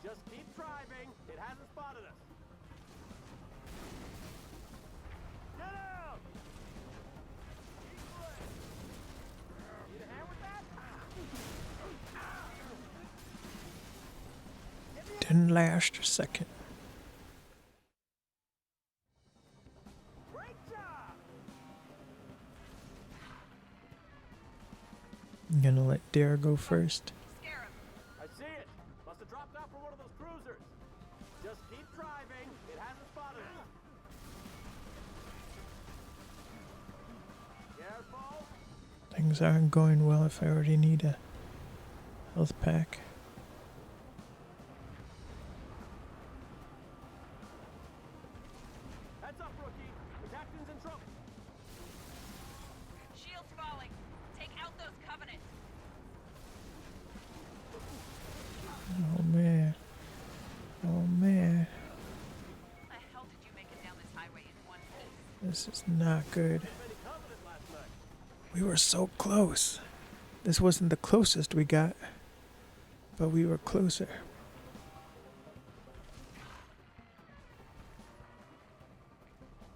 Just keep driving. It hasn't spotted us. Get out! Need a hand with that? Didn't last a second. Great job! I'm gonna let Dare go first. Scarab. I see it. Must have dropped out from one of those cruisers. Just keep driving. It hasn't spotted us. Careful. Things aren't going well if I already need a health pack. Heads up, rookie. The captain's in trouble. Shields falling. Take out those Covenant. Oh man. Oh man. How the hell did you make it down this highway in one piece? This is not good. Many Covenant last night. We were so close. This wasn't the closest we got, but we were closer.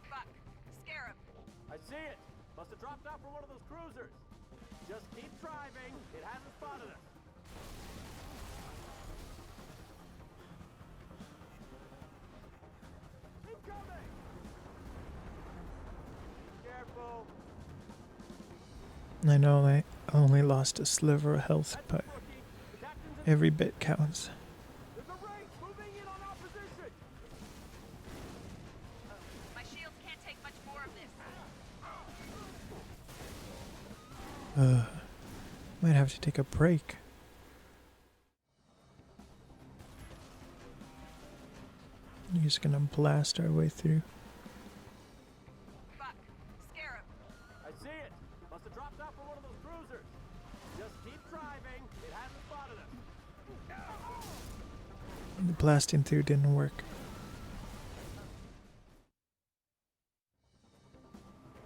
Buck, Scarab. I see it. Must have dropped out from one of those cruisers. Just keep driving. It hasn't spotted us. Incoming! Careful. I know I only lost a sliver of health, but Rookie. The captain's in every bit counts. There's a race moving in on our position. My shields can't take much more of this. Might have to take a break. We're just gonna blast our way through. Buck, Scarab. I see it. Must have dropped out from one of those cruisers. Just keep driving. It hasn't spotted us. The blasting through didn't work.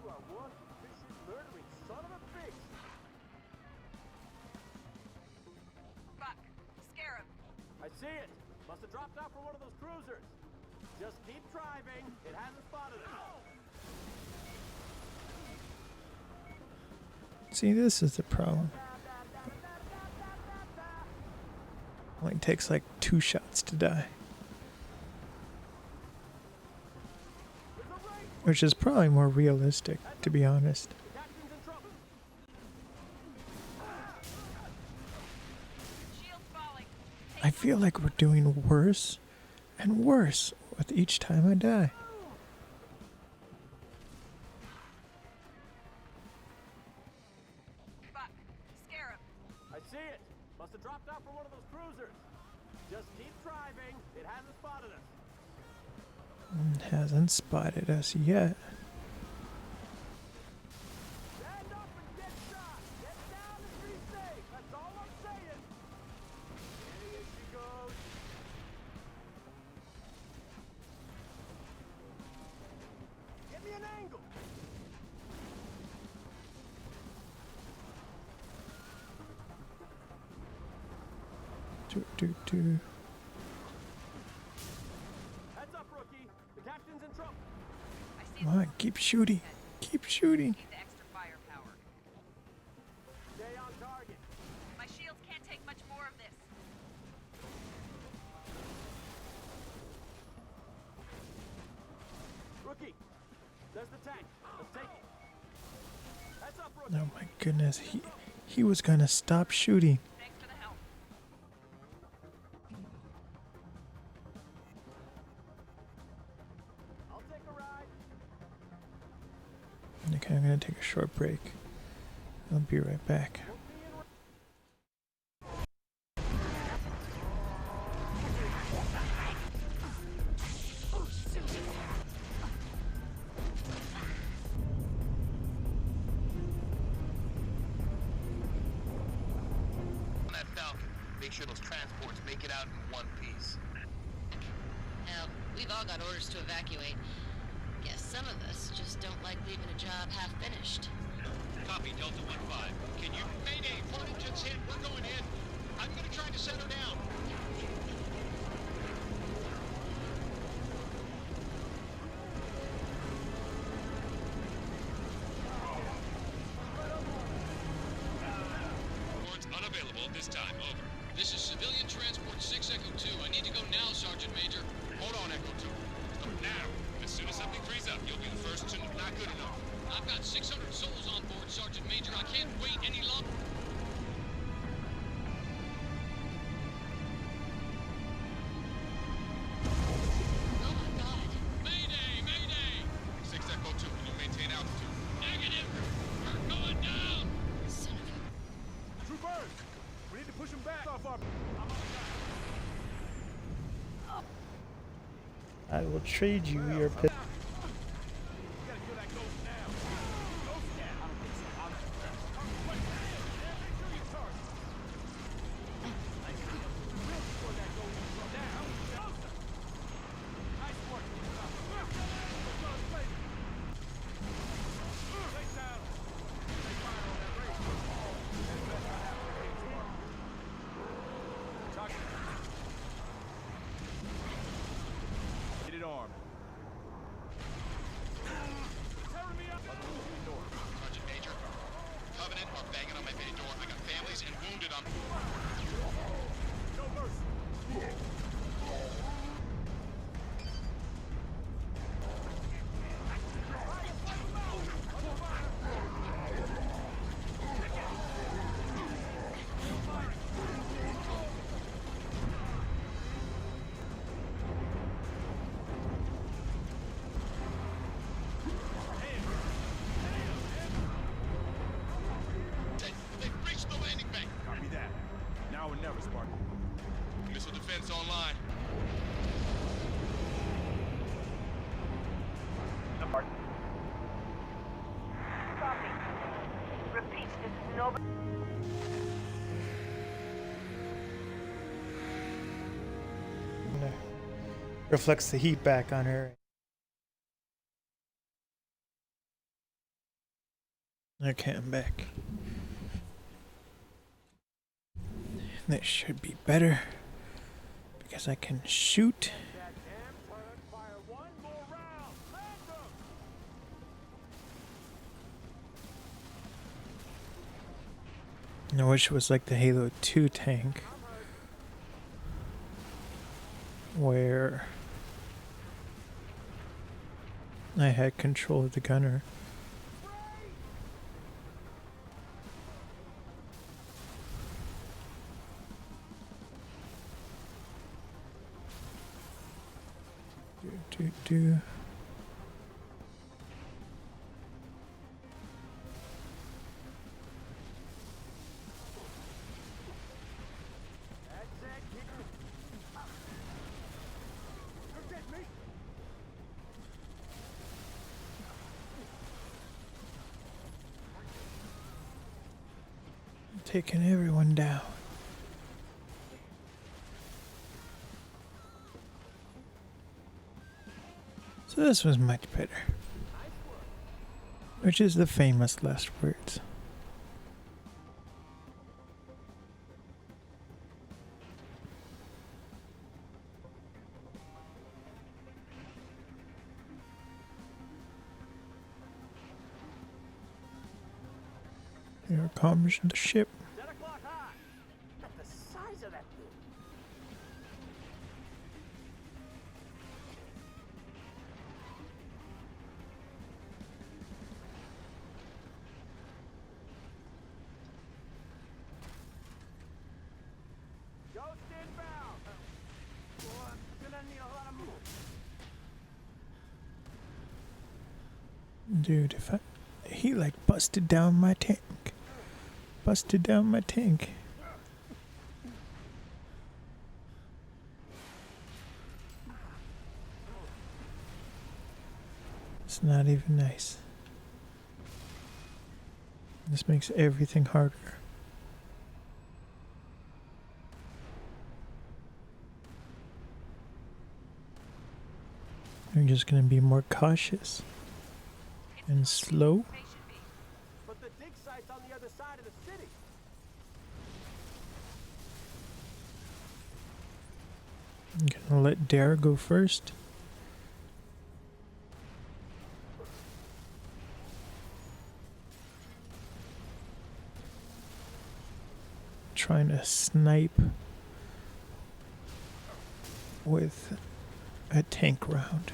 You are one vicious, murdering son of a bitch. Buck, Scarab. I see it. Must have dropped out from one of those cruisers. Just keep driving. It hasn't spotted us. See, this is the problem. Only takes like 2 shots to die. Which is probably more realistic, to be honest. The captain's in trouble. Shields falling. I feel like we're doing worse and worse with each time I die. Scarab. I see it. Must have dropped out from one of those cruisers. Just keep driving. It hasn't spotted us. Hasn't spotted us yet. Stand up and get shot. Get down and be safe. That's all I'm saying. Here she goes. Get me an angle. Do. Heads up, rookie. The captain's in trouble. Come on, keep shooting. Keep shooting. Need the extra firepower. Stay on target. My shields can't take much more of this. Rookie, there's the tank. Let's take it. Heads up, rookie. Oh my goodness, he was gonna stop shooting. Thanks for the help. I'll take a ride. Okay, I'm gonna take a short break. I'll be right back. On that Falcon, make sure those transports make it out in one piece. Hell, we've all got orders to evacuate. Guess some of us just don't like leaving a job half finished. Copy, Delta 1-5. Can you... Mayday, flight engine's hit. We're going in. I'm gonna try to set her down. Warrants unavailable at this time. Over. This is civilian transport 6 Echo 2. I need to go now, Sergeant Major. Hold on, Echo 2. Stop now. As soon as something frees up, you'll be the first to... Not good enough. I've got 600 souls on board, Sergeant Major. I can't wait any longer. Oh my god. Mayday! Mayday! 6 Echo 2, can you maintain altitude? Negative! We're going down! Son of a... Troopers, we need to push him back off our... I will trade you your pistol. We gotta kill that ghost now. Ghost down. I don't think so. Make sure you charge. We'll destroy that ghost now. Closer. Nice work. Stay down. Stay fire on that radio. Target. Get it armed. Tearing me up. Sergeant Major, Covenant are banging on my bay door. I got families and wounded on... No mercy. They've reached the landing bank. Copy that. Now or never, Spark. Missile defense online. Copy. Repeat, this is nobody. Reflects the heat back on her. Okay, I'm back. This should be better because I can shoot. That damn turret, fire one more round. Land them. I wish it was like the Halo 2 tank, where I had control of the gunner. do. Taking everyone down. So this was much better. Which is the famous last words. Here comes the ship. 10 o'clock high. Look at the size of that thing. Ghost inbound. Well, I'm gonna need a lot of move. Dude, if he like busted down my tank. Busted down my tank. It's not even nice. This makes everything harder. I'm just gonna be more cautious and slow. But the dig site's on the other side of the city. I'm gonna let Dare go first. Trying to snipe with a tank round.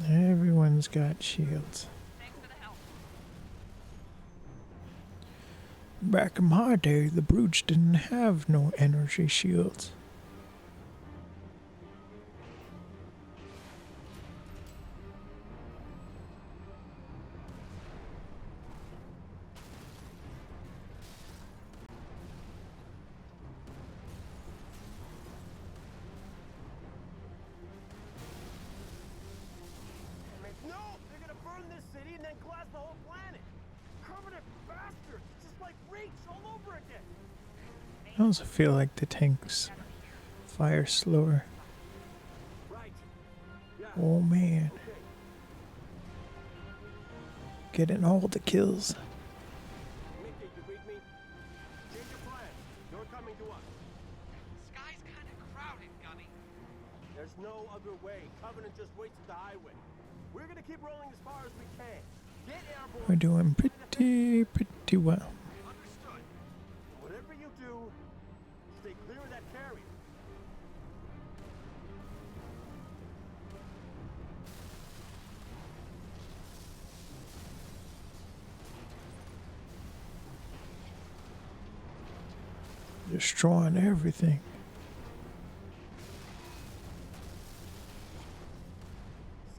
Everyone's got shields. Back in my day, the brutes didn't have no energy shields. No, they're gonna burn this city and then glass the whole planet. Covenant bastards, just like Reach all over again. I also feel like the tanks fire slower. Right. Yeah. Oh man. Okay. Getting all the kills. Mickey, you read me? Change your plan. You're coming to us. Sky's kind of crowded, Gunny. There's no other way. Covenant just waits at the highway. We're gonna keep rolling as far as we can. Get airborne. We're doing pretty well. Understood. Whatever you do, stay clear of that carrier. Destroying everything.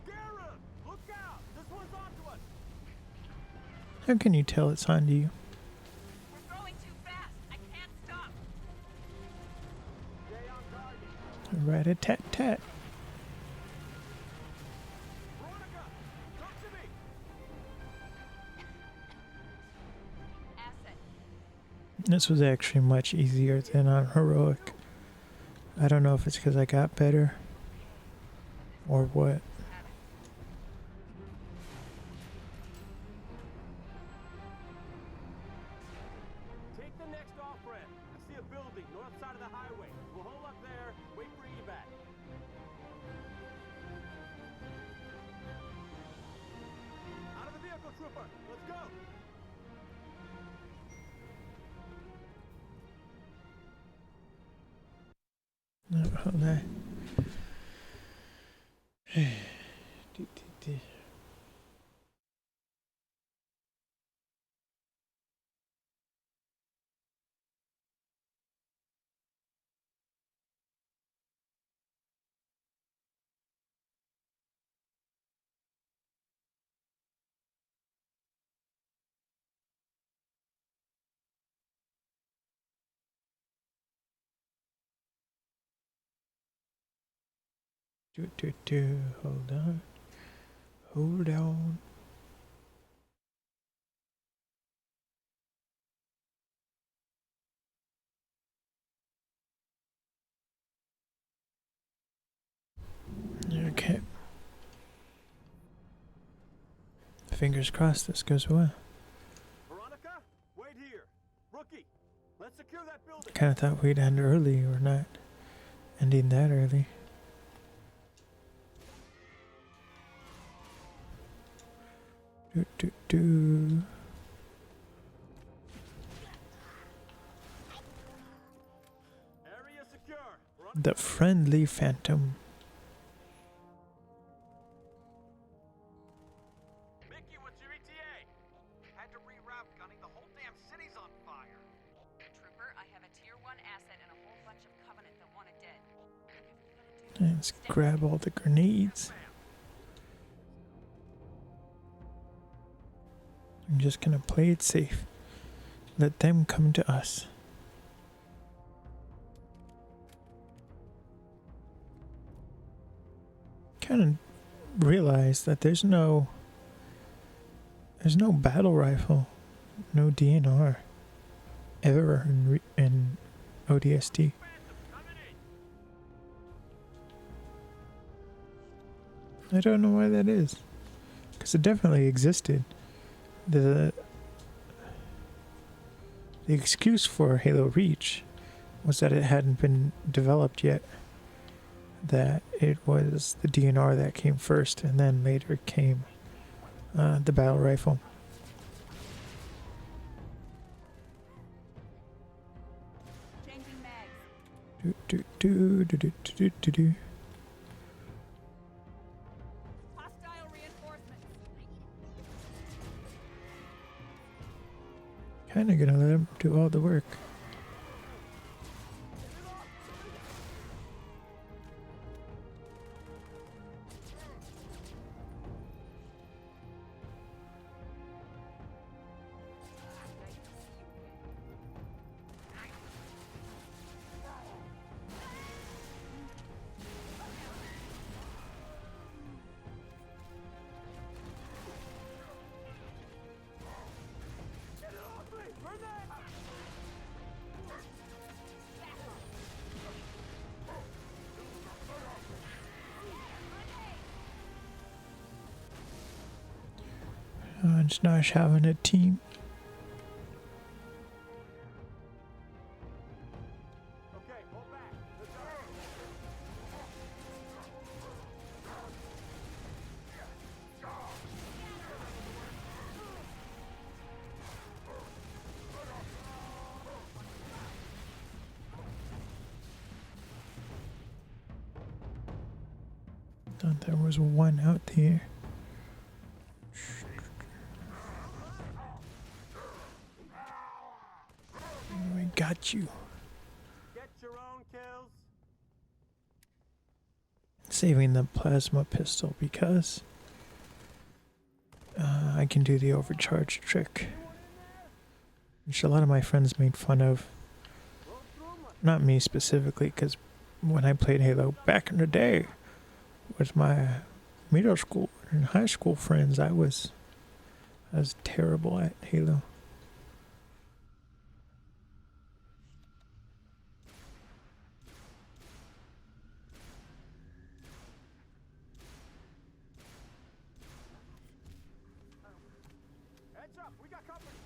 Scarab! Look out! This one's onto us! How can you tell it's onto you? We're going too fast. I can't stop. Stay on target. Rat-a-tat-tat. Veronica! Come to me! Asset. This was actually much easier than on Heroic. I don't know if it's because I got better or what. Take the next off-ramp. I see a building north side of the highway. We'll hold up there, wait for evac. vehicle, trooper. Let's go. No, hold on. Hold on. Hold on. Okay. Fingers crossed this goes well. Veronica, wait here. Rookie, let's secure that building. Kind of thought we'd end early. We're not ending that early. Area secure. The friendly phantom. Mickey, what's your ETA? Had to reroute, Gunny. The whole damn city's on fire. Trooper, I have a tier 1 asset and a whole bunch of Covenant that want it dead. Let's grab all the grenades. I'm just gonna play it safe. Let them come to us. Kind of realize that there's no battle rifle, no DNR ever in ODST. I don't know why that is, because it definitely existed. The excuse for Halo Reach was that it hadn't been developed yet, that it was the DNR that came first, and then later came the battle rifle. Changing mags. Hostile reinforcements. Kinda gonna let him do all the work. It's nice having a team. Okay, hold back. Let's go. Thought there was one out there. We got you. Get your own kills. Saving the plasma pistol because I can do the overcharge trick, which a lot of my friends made fun of. Not me specifically, because when I played Halo back in the day with my middle school and high school friends, I was terrible at Halo. Heads up, we got company.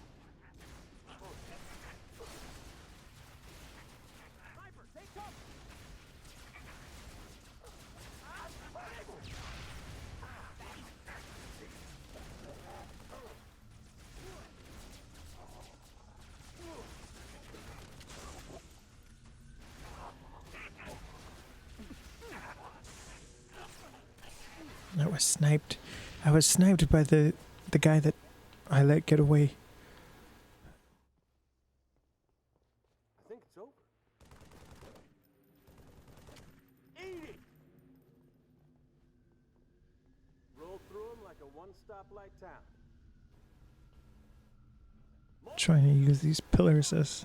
Sniper, take cover. was sniped. I was sniped by the guy that I let get away. I think it's over. Eat it! Roll through them like a one-stoplight town. Trying to use these pillars as...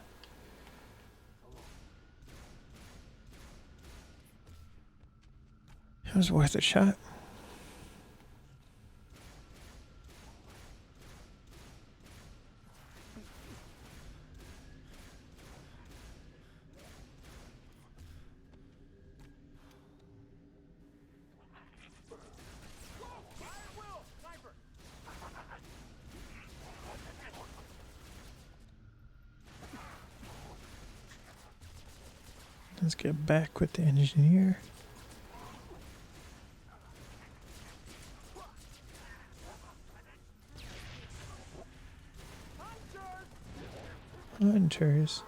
It was worth a shot. Let's get back with the engineer. Hunters.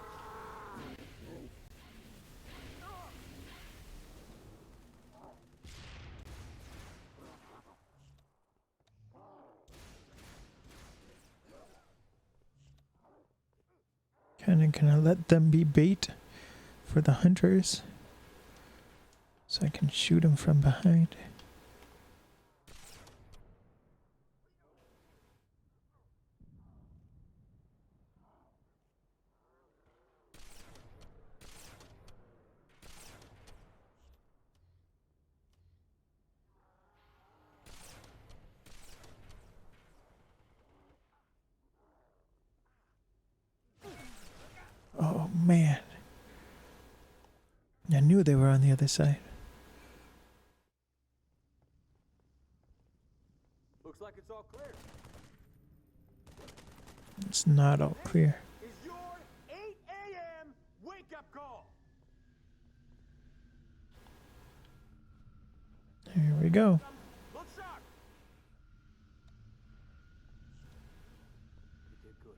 Kinda let them be bait for the hunters, so I can shoot them from behind. Oh man. I knew they were on the other side. Looks like it's all clear. It's not all clear. Is your 8 a.m. wake-up call. Here we go. Look sharp. You did good.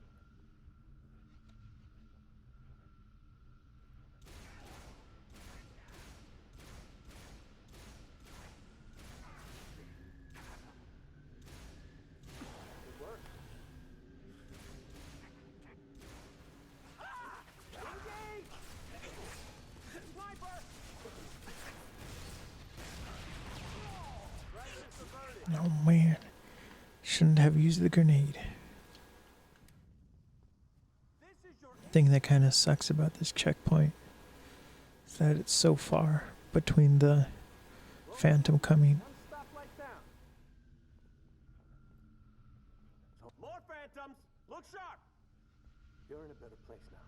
Good work. Engage! Sniper! Oh man. Shouldn't have used the grenade. Thing that kind of sucks about this checkpoint is that it's so far between the Phantom coming. More phantoms! Look sharp! You're in a better place now.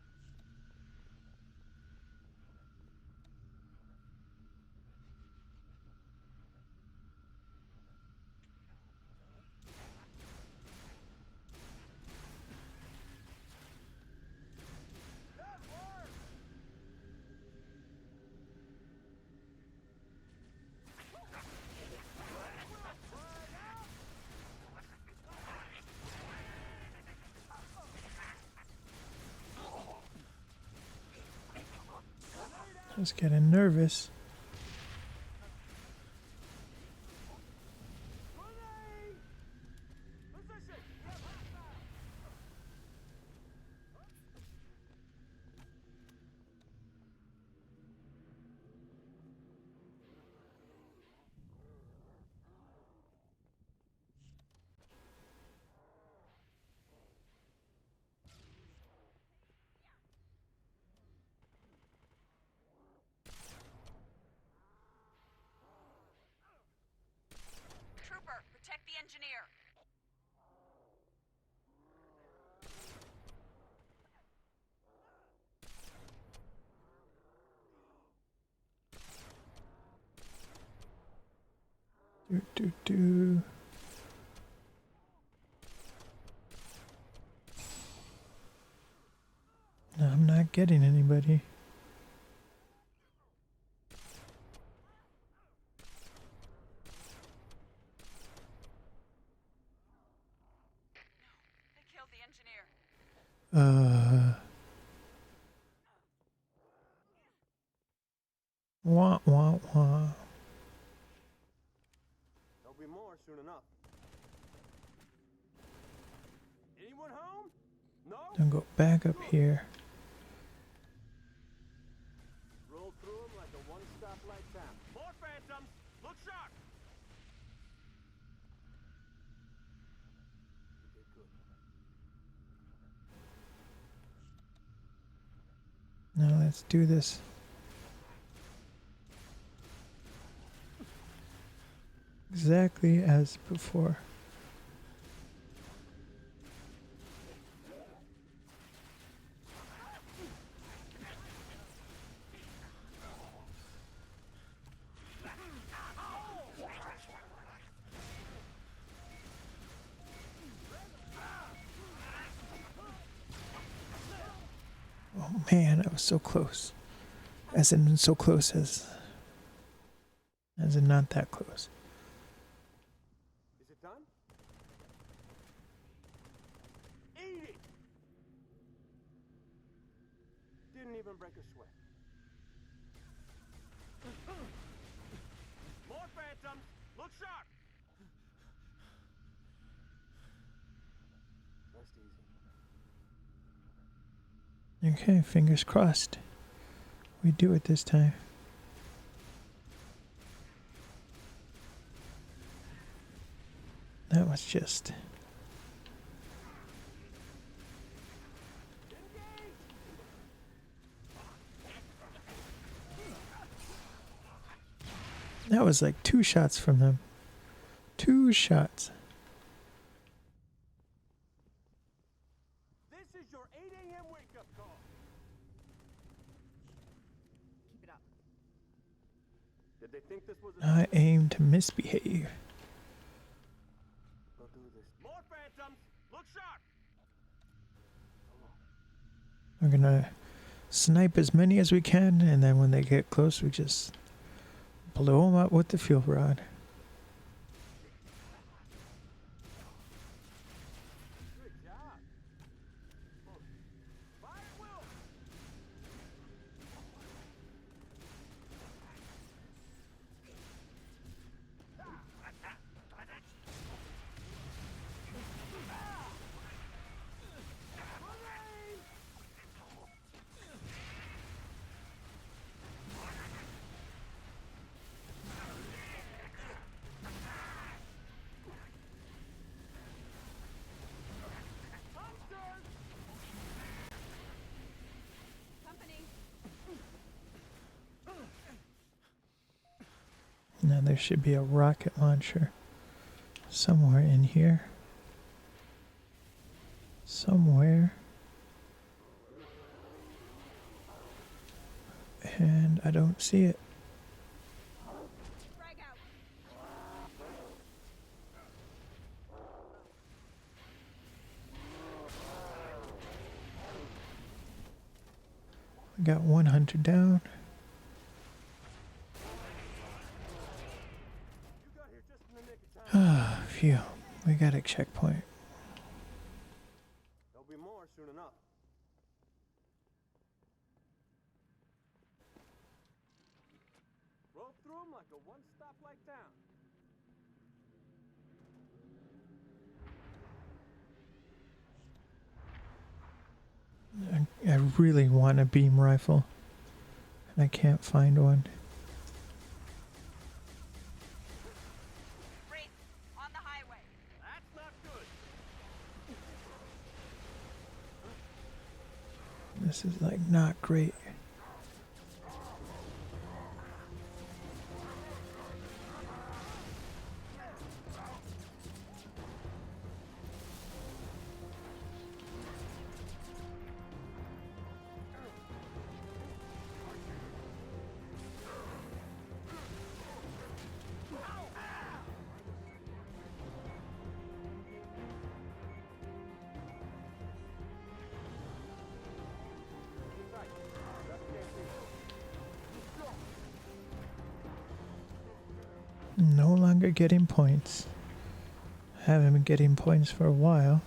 I was getting nervous. Trooper, protect the engineer. Do. No, I'm not getting anybody. They killed the engineer. Wah, wah, wah. There'll be more soon enough. Anyone home? No? Then go back up here. Roll through them like a one-stop light town. More phantoms! Look sharp! You did good. Now let's do this. Exactly as before. Oh man, I was so close. As in so close as in not that close. Is it done? Eat it! Didn't even break a sweat. More phantoms! Look sharp! Rest easy. Okay, fingers crossed. We do it this time. That was just... That was like 2 shots from them. 2 shots. This is your 8 a.m. wake-up call. Keep it up. Did they think this was a... I aim to misbehave. We'll do this. More phantoms! Look sharp! We're gonna snipe as many as we can, and then when they get close, we just blow them up with the fuel rod. Good job. Fire at will. Now there should be a rocket launcher somewhere in here. Somewhere. And I don't see it. We got 100 down. Ah, phew. We got a checkpoint. There'll be more soon enough. Roll through them like a one-stop light town. I really want a beam rifle, and I can't find one. Wraith, on the highway. That's not good. This is like not great. No longer getting points. Haven't been getting points for a while.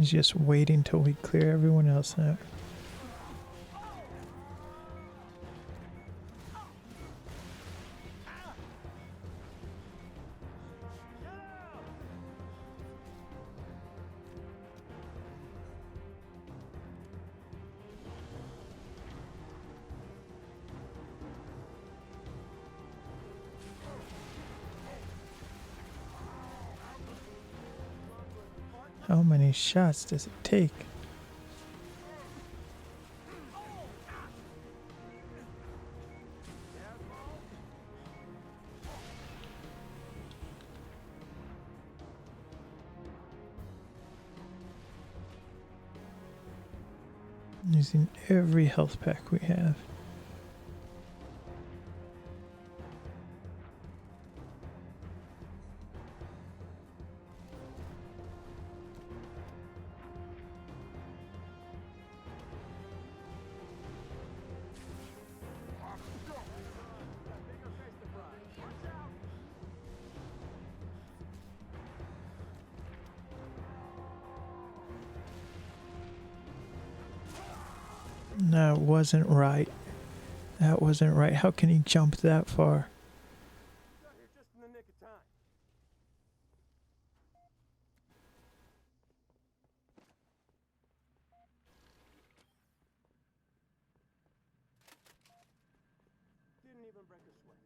He's just waiting till we clear everyone else out. How many shots does it take? Using every health pack we have. That wasn't right. That wasn't right. How can he jump that far? Got here just in the nick of time. Didn't even break a sweat.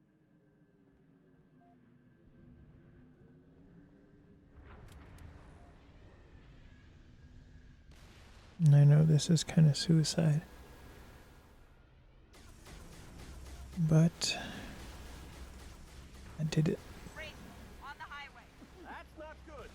And I know this is kind of suicide. But I did it. On the highway. That's not good.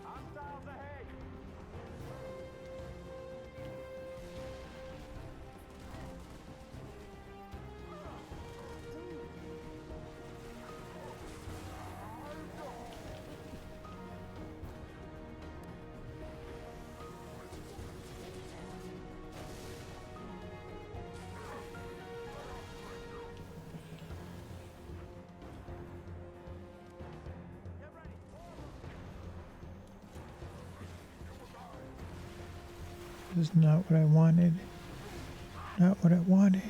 Hostiles ahead. This is not what I wanted. Not what I wanted.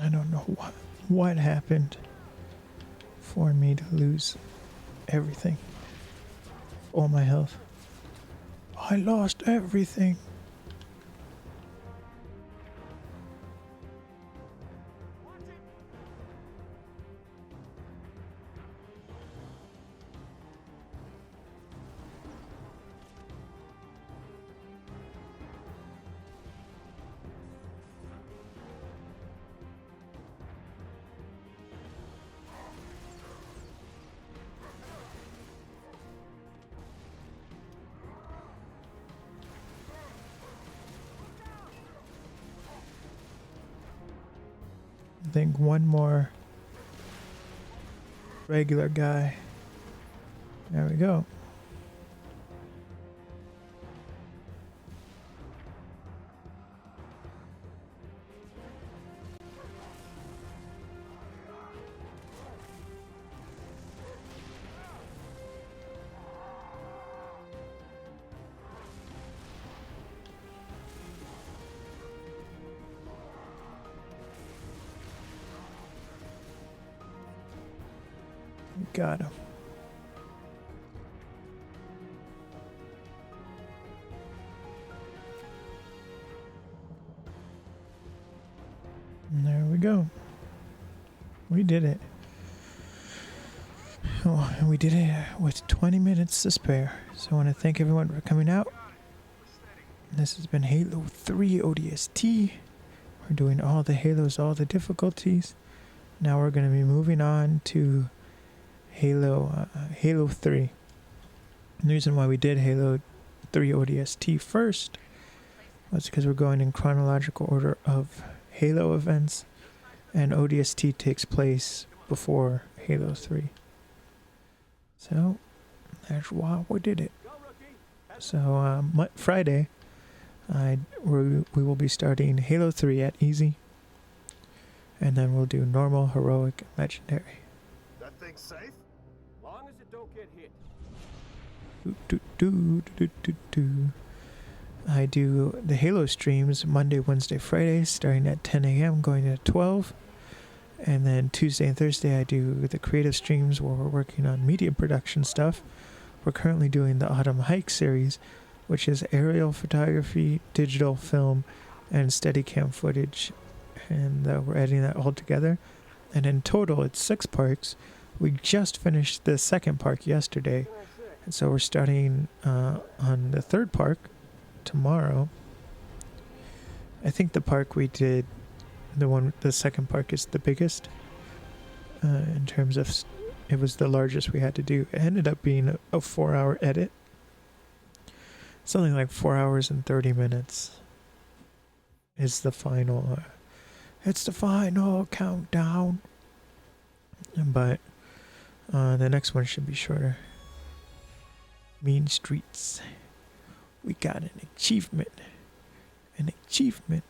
I don't know what happened for me to lose everything. All my health. I lost everything. I think one more regular guy. There we go. Got him. And there we go. We did it. Oh, and we did it with 20 minutes to spare. So I want to thank everyone for coming out. This has been Halo 3 ODST. We're doing all the Halos, all the difficulties. Now we're going to be moving on to Halo 3. The reason why we did Halo 3 ODST first was because we're going in chronological order of Halo events, and ODST takes place before Halo 3. So that's why we did it. So Friday, we will be starting Halo 3 at easy, and then we'll do normal, heroic, and legendary. That thing's safe? Long as it don't get hit. I do the Halo streams Monday, Wednesday, Friday, starting at 10 a.m., going to 12. And then Tuesday and Thursday, I do the creative streams where we're working on media production stuff. We're currently doing the Autumn Hike series, which is aerial photography, digital film, and Steadicam footage. And we're editing that all together. And in total, it's 6 parks. We just finished the second park yesterday. And so we're starting on the third park tomorrow. I think the park we did, the second park is the biggest in terms of, it was the largest we had to do. It ended up being a 4-hour edit. Something like 4 hours and 30 minutes is the final, it's the final countdown. But the next one should be shorter. Mean Streets. We got an achievement. An achievement.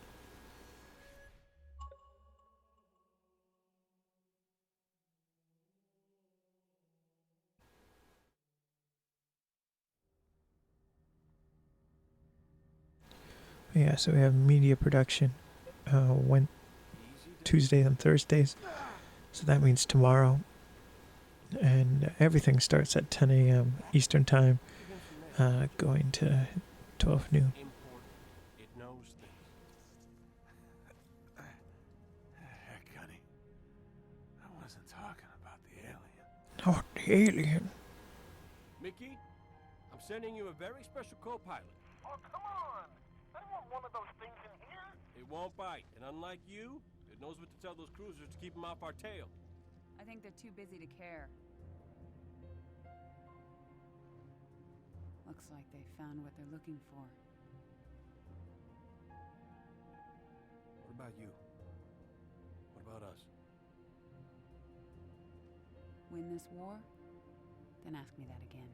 Yeah, so we have media production Tuesdays and Thursdays. So that means tomorrow. And everything starts at 10 a.m. Eastern Time, going to 12 noon. It knows things. Heck, Gunny. I wasn't talking about the alien. Not the alien. Mickey, I'm sending you a very special co-pilot. Oh, come on! I don't want one of those things in here. It won't bite, and unlike you, it knows what to tell those cruisers to keep them off our tail. I think they're too busy to care. Looks like they found what they're looking for. What about you? What about us? Win this war? Then ask me that again.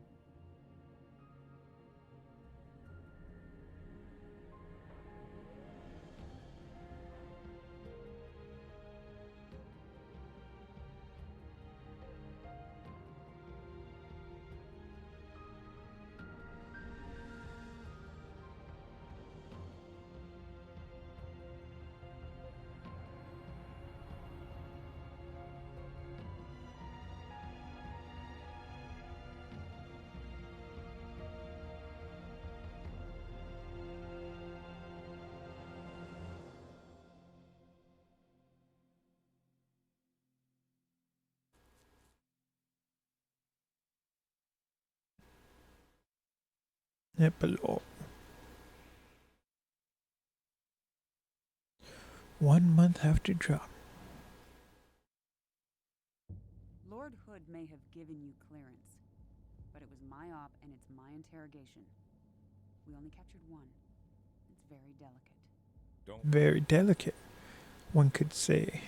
Epilogue. 1 month after drop. Lord Hood may have given you clearance, but it was my op and it's my interrogation. We only captured one. It's very delicate. Very delicate. One could say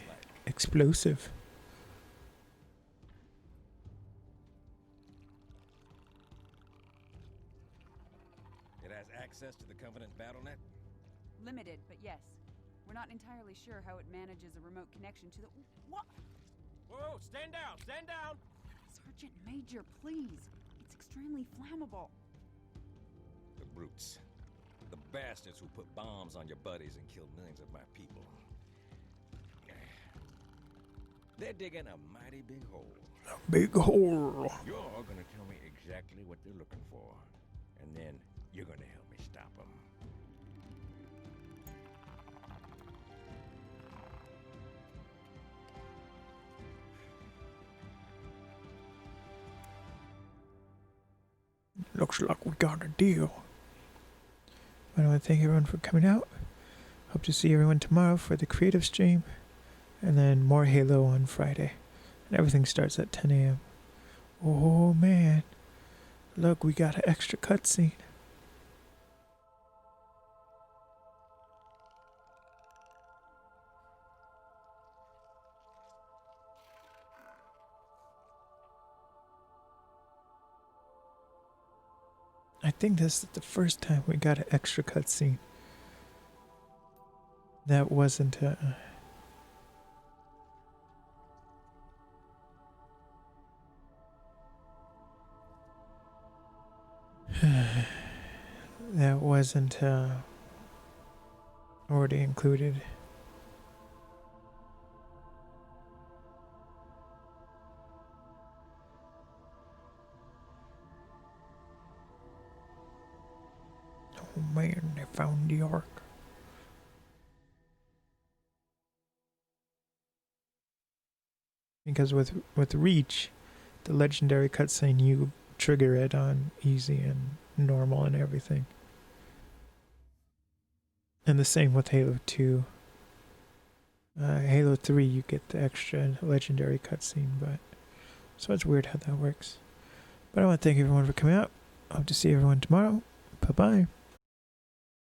explosive. has access to the Covenant BattleNet? Limited, but yes. We're not entirely sure how it manages a remote connection to the... What? Whoa, stand down, stand down! Sergeant Major, please. It's extremely flammable. The brutes. The bastards who put bombs on your buddies and killed millions of my people. They're digging a mighty big hole. A big hole. You're all gonna tell me exactly what they're looking for. And then you're gonna help me stop them. Looks like we got a deal. I want to thank everyone for coming out. Hope to see everyone tomorrow for the creative stream. And then more Halo on Friday. And everything starts at 10 a.m. Oh man. Look, we got an extra cutscene. I think this is the first time we got an extra cutscene. That wasn't that wasn't already included. Oh man, they found the Ark. Because with Reach, the legendary cutscene, you trigger it on easy and normal and everything. And the same with Halo 2. Halo 3, you get the extra legendary cutscene, but so it's weird how that works. But I want to thank everyone for coming out. Hope to see everyone tomorrow. Bye-bye.